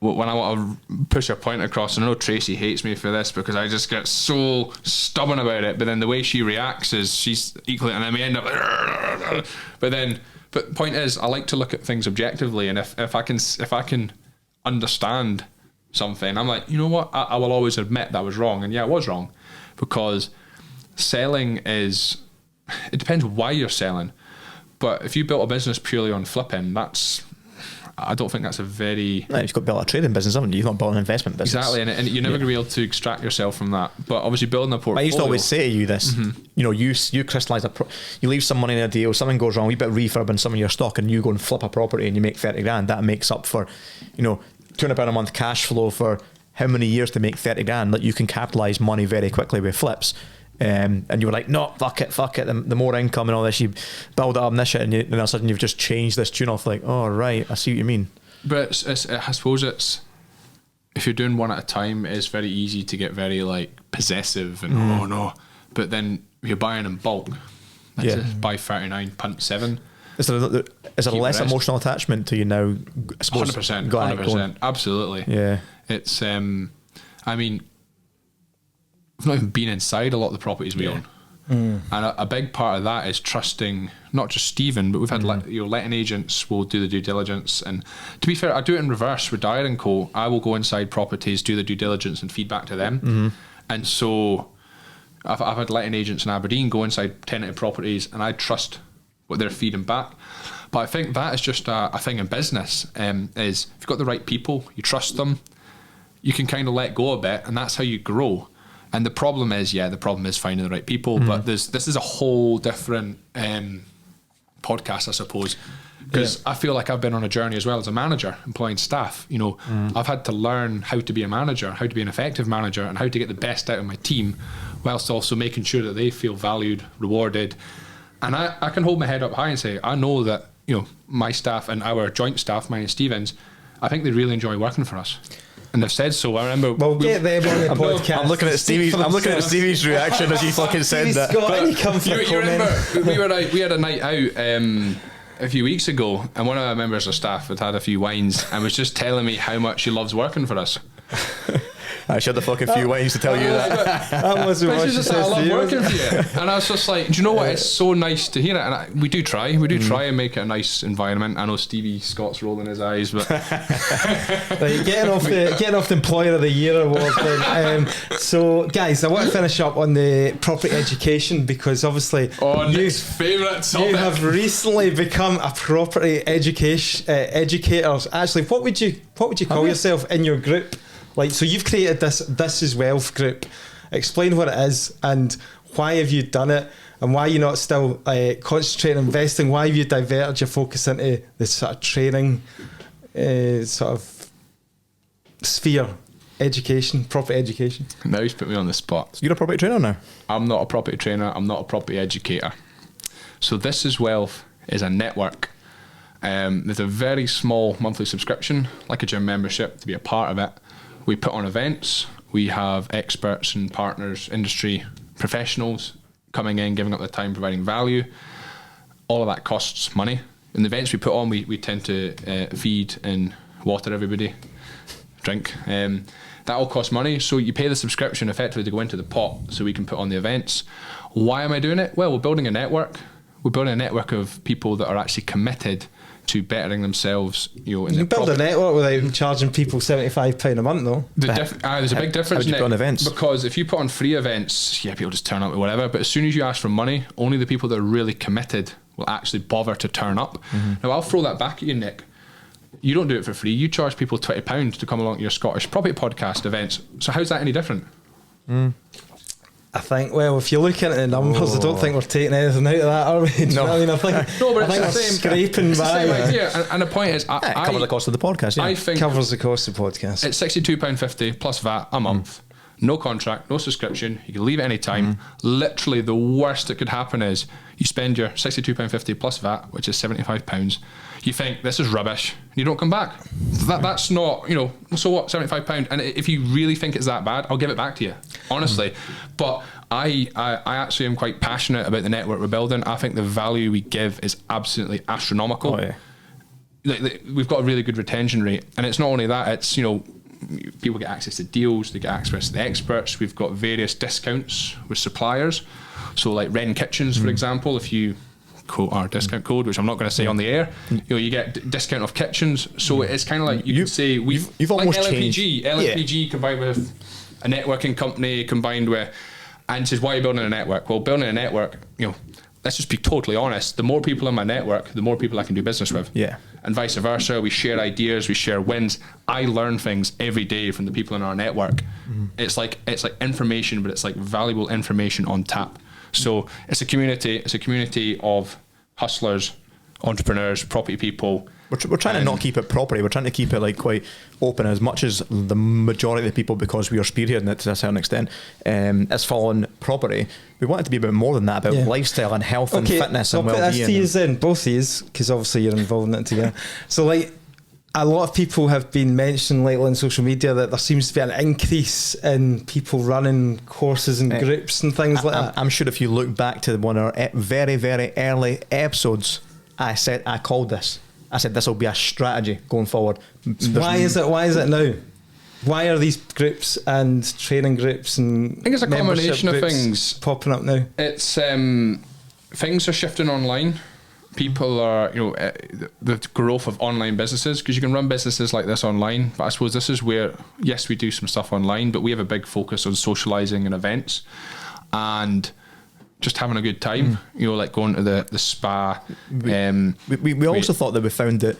when I want to push a point across, and I know Tracy hates me for this because I just get so stubborn about it, but then the way she reacts is she's equally, and then we end up but the point is, I like to look at things objectively, and if I can understand something, I'm like, you know what, I will always admit that I was wrong, and yeah, I was wrong, because selling it depends why you're selling. But if you built a business purely on flipping, I don't think that's a very... No, you've got to build a trading business, haven't you? You've not built an investment business. Exactly, and you're never going to be able to extract yourself from that. But obviously building a portfolio... I used to always say to you this, you crystallise you leave some money in a deal, something goes wrong, a wee bit of refurb in some of your stock, and you go and flip a property and you make 30 grand. That makes up for, £200 a month cash flow for how many years to make 30 grand. Like, you can capitalise money very quickly with flips. And you were like, "No, fuck it, the more income and all this, you build it up and this shit, and all of a sudden you've just changed this tune off." Like, "Oh, right, I see what you mean." But I suppose it's, if you're doing one at a time, it's very easy to get very possessive and oh no. But then you're buying in bulk. Buy 39, punt 7. Is there less emotional attachment to you now? I suppose 100%, absolutely. Yeah, it's I've not even been inside a lot of the properties we own. And a big part of that is trusting not just Stephen, but we've had letting agents will do the due diligence. And to be fair, I do it in reverse with Dyer & Co. I will go inside properties, do the due diligence and feedback to them. And so I've had letting agents in Aberdeen go inside tenanted properties, and I trust what they're feeding back. But I think that is just a thing in business, is if you've got the right people, you trust them, you can kind of let go a bit, and that's how you grow. And the problem is finding the right people. But this is a whole different podcast, I suppose, because I feel like I've been on a journey as well as a manager, employing staff. I've had to learn how to be a manager, how to be an effective manager, and how to get the best out of my team, whilst also making sure that they feel valued, rewarded. And I can hold my head up high and say, I know that my staff and our joint staff, mine and Stephen's, I think they really enjoy working for us. And they've said so. I remember. We'll get them on the podcast. I'm looking at Stevie's reaction as he fucking said that. You remember we had a night out a few weeks ago, and one of our members of staff had a few wines and was just telling me how much he loves working for us. I should have the fucking few ways to tell you that. That wasn't what she said. I love working for you. And I was just like, do you know what? It's so nice to hear it. And we do try and make it a nice environment. I know Stevie Scott's rolling his eyes, but right, getting off the Employer of the Year award. Then. So, guys, I want to finish up on the property education, because obviously Nick's favourite topic. You have recently become a property educator. Actually, what would you call yourself in your group? Like, so you've created this is Wealth group. Explain what it is and why have you done it, and why you're not still concentrating on investing. Why have you diverted your focus into this sort of training, sort of sphere, education, property education. Now he's put me on the spot. You're a property trainer now? I'm not a property trainer. I'm not a property educator. So This Is Wealth is a network. There's a very small monthly subscription, like a gym membership, to be a part of it. We put on events. We have experts and partners, industry professionals coming in, giving up their time, providing value. All of that costs money. In the events we put on, we tend to feed and water everybody, drink. That all costs money, so you pay the subscription effectively to go into the pot so we can put on the events. Why am I doing it? Well, we're building a network. We're building a network of people that are actually committed to bettering themselves. You can build a network without charging people £75 a month, though. There's a big difference. How do you put on events? Because if you put on free events, people just turn up or whatever. But as soon as you ask for money, only the people that are really committed will actually bother to turn up. Now, I'll throw that back at you, Nick. You don't do it for free. You charge people £20 to come along to your Scottish Property Podcast events. So how's that any different? I think, well, if you look at the numbers, I don't think we're taking anything out of that, are we? Do you know what I mean? I think we're scraping it's by. The same idea. And the point is, it covers the cost of the podcast. I think covers the cost of the podcast. It's £62.50 plus VAT a month. No contract, no subscription. You can leave at any time. Literally, the worst that could happen is you spend your £62.50 plus VAT, which is £75. You think this is rubbish. You don't come back. That's not, so what? £75. And if you really think it's that bad, I'll give it back to you, honestly. But I actually am quite passionate about the network we're building. I think the value we give is absolutely astronomical. Oh, yeah. We've got a really good retention rate, and it's not only that. It's people get access to deals, they get access to the experts. We've got various discounts with suppliers. So like Wren Kitchens, for example, if you quote our discount code, which I'm not going to say on the air, you get discount of kitchens. So it's kind of like you could say you've like almost LMPG combined with a networking company combined with, and says, why are you building a network? Well, building a network, let's just be totally honest. The more people in my network, the more people I can do business with. Yeah. And vice versa. We share ideas, we share wins. I learn things every day from the people in our network. It's like information, but it's like valuable information on tap. So it's a community. It's a community of hustlers, entrepreneurs, property people. We're trying to not keep it property. We're trying to keep it like quite open, as much as the majority of the people, because we are spearheading it to a certain extent, is following property. We want it to be a bit more than that, about lifestyle and health and fitness and well-being. Let's tease in both these, because obviously you're involved in it together. So like, a lot of people have been mentioning lately on social media that there seems to be an increase in people running courses and groups and things like that. I'm sure if you look back to one of our very, very early episodes, I called this. I said this will be a strategy going forward. Why is it now? Why are these groups and training groups and I think it's a combination of things popping up now? It's things are shifting online. People are, the growth of online businesses, because you can run businesses like this online, but I suppose this is where, yes, we do some stuff online, but we have a big focus on socializing and events and just having a good time, like going to the spa. We also thought that we found that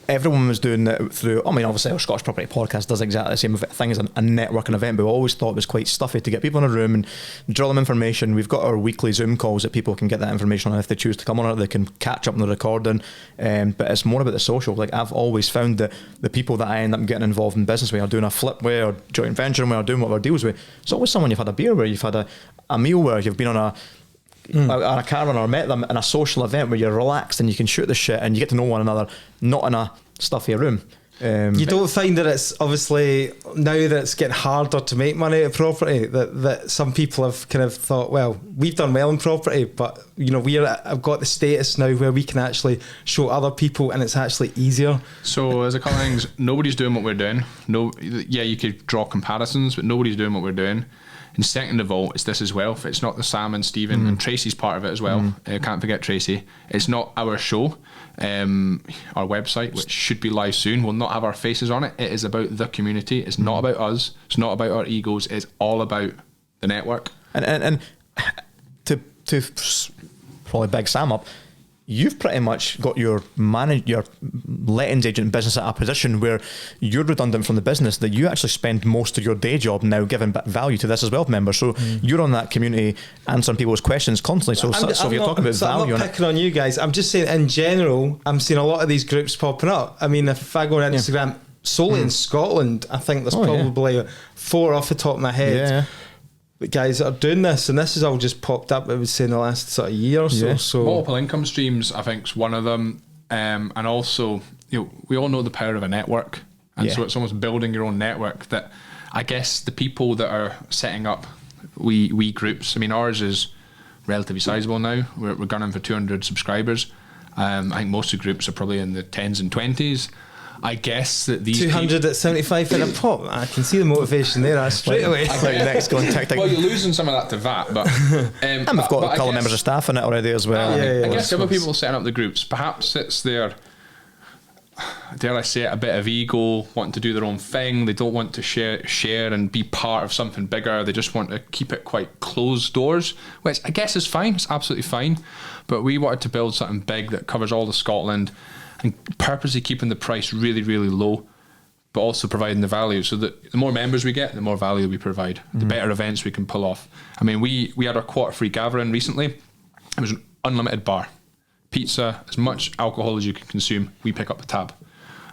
everyone was doing it through, obviously our Scottish Property Podcast does exactly the same thing as a networking event, but we always thought it was quite stuffy to get people in a room and drill them information. We've got our weekly Zoom calls that people can get that information on if they choose to come on it. They can catch up on the recording, but it's more about the social. Like, I've always found that the people that I end up getting involved in business with, or doing a flip with, or joint venturing with, or doing what we're deals with, it's always someone you've had a beer with, you've had a meal where you've been on a caravan or met them in a social event where you're relaxed and you can shoot the shit and you get to know one another, not in a stuffy room. You don't find that it's obviously now that it's getting harder to make money at property, that some people have kind of thought, well, we've done well in property, but I've got the status now where we can actually show other people and it's actually easier. So there's a couple of things. Nobody's doing what we're doing. You could draw comparisons, but nobody's doing what we're doing. And second of all, it's This Is Wealth. It's not the Sam and Stephen and Tracy's part of it as well. Can't forget Tracy. It's not our show. Our website, which should be live soon, will not have our faces on it. It is about the community. It's not about us. It's not about our egos. It's all about the network. And to probably big Sam up, you've pretty much got your lettings agent business at a position where you're redundant from the business, that you actually spend most of your day job now giving value to This As Wealth members. So you're on that community answering people's questions constantly. So if you're talking about value, I'm not picking on you guys. I'm just saying in general, I'm seeing a lot of these groups popping up. I mean, if I go on Instagram, solely in Scotland, I think there's probably 4 off the top of my head. The guys that are doing this, and this has all just popped up, I would say, in the last sort of year or so. So multiple income streams, I think, is one of them. And also, we all know the power of a network. And so it's almost building your own network that I guess the people that are setting up we groups, I mean, ours is relatively sizable now. We're gunning for 200 subscribers. I think most of the groups are probably in the 10s and 20s. I guess that these 200 at 75 in a pop. I can see the motivation there straight away. Well, you're losing some of that to VAT, but and we've got a couple of members of staff in it already as well. I guess other people setting up the groups, perhaps it's their, dare I say it, a bit of ego, wanting to do their own thing. They don't want to share and be part of something bigger. They just want to keep it quite closed doors, which I guess is fine. It's absolutely fine. But we wanted to build something big that covers all of Scotland, and purposely keeping the price really, really low, but also providing the value. So that the more members we get, the more value we provide, the better events we can pull off. I mean, we had our quarter-free gathering recently. It was an unlimited bar. Pizza, as much alcohol as you can consume, we pick up the tab.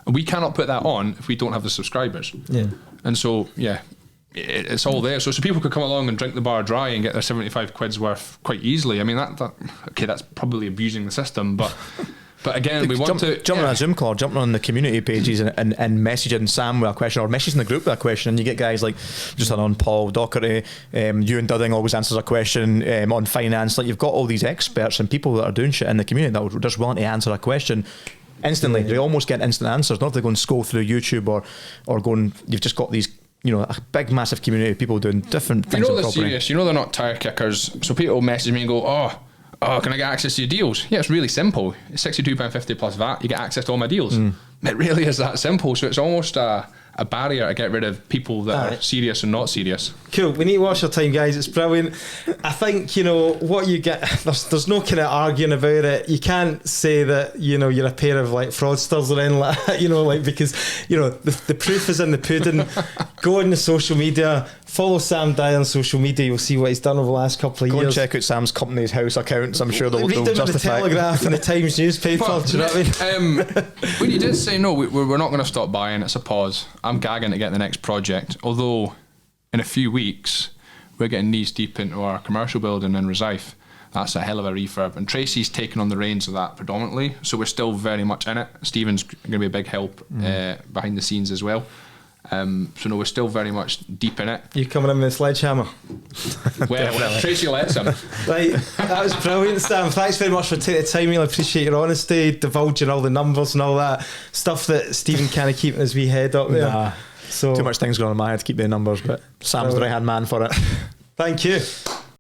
And we cannot put that on if we don't have the subscribers. And so, it's all there. So people could come along and drink the bar dry and get their 75 quid's worth quite easily. I mean, that's probably abusing the system, but again, we want to jump on a Zoom call, jumping on the community pages and messaging Sam with a question, or messaging the group with a question, and you get guys like just on Paul Docherty, Ewan Dudding always answers a question on finance. Like, you've got all these experts and people that are doing shit in the community that are just willing to answer a question instantly. They almost get instant answers, not if they go and scroll through YouTube or going. You've just got these, a big massive community of people doing different things. They're serious. They're not tire kickers. So people message me and go, oh, can I get access to your deals? Yeah, it's really simple. It's £62.50 plus VAT. You get access to all my deals. It really is that simple. So it's almost a barrier to get rid of people that are serious and not serious. Cool. We need to watch our time, guys. It's brilliant. I think, what you get, there's no kind of arguing about it. You can't say that, you're a pair of like fraudsters or anything like that, because, the proof is in the pudding. Go on the social media, follow Sam Dyer on social media. You'll see what he's done over the last couple of years. Go and check out Sam's company's house accounts. I'm sure they'll justify the Telegraph and the Times newspaper. Do you know what I mean? When you did say no, we're not going to stop buying. It's a pause. I'm gagging to get the next project. Although, in a few weeks, we're getting knees deep into our commercial building in Rosyth. That's a hell of a refurb. And Tracy's taken on the reins of that predominantly. So we're still very much in it. Stephen's going to be a big help behind the scenes as well. So no, we're still very much deep in it. You coming in with a sledgehammer? Well, Tracy lets him. Right, that was brilliant, Sam. Thanks very much for taking the time. I appreciate your honesty, divulging all the numbers and all that stuff that Stephen kind of keeping his wee head up there. So too much things going on in my head to keep the numbers, but Sam's the right hand man for it. Thank you.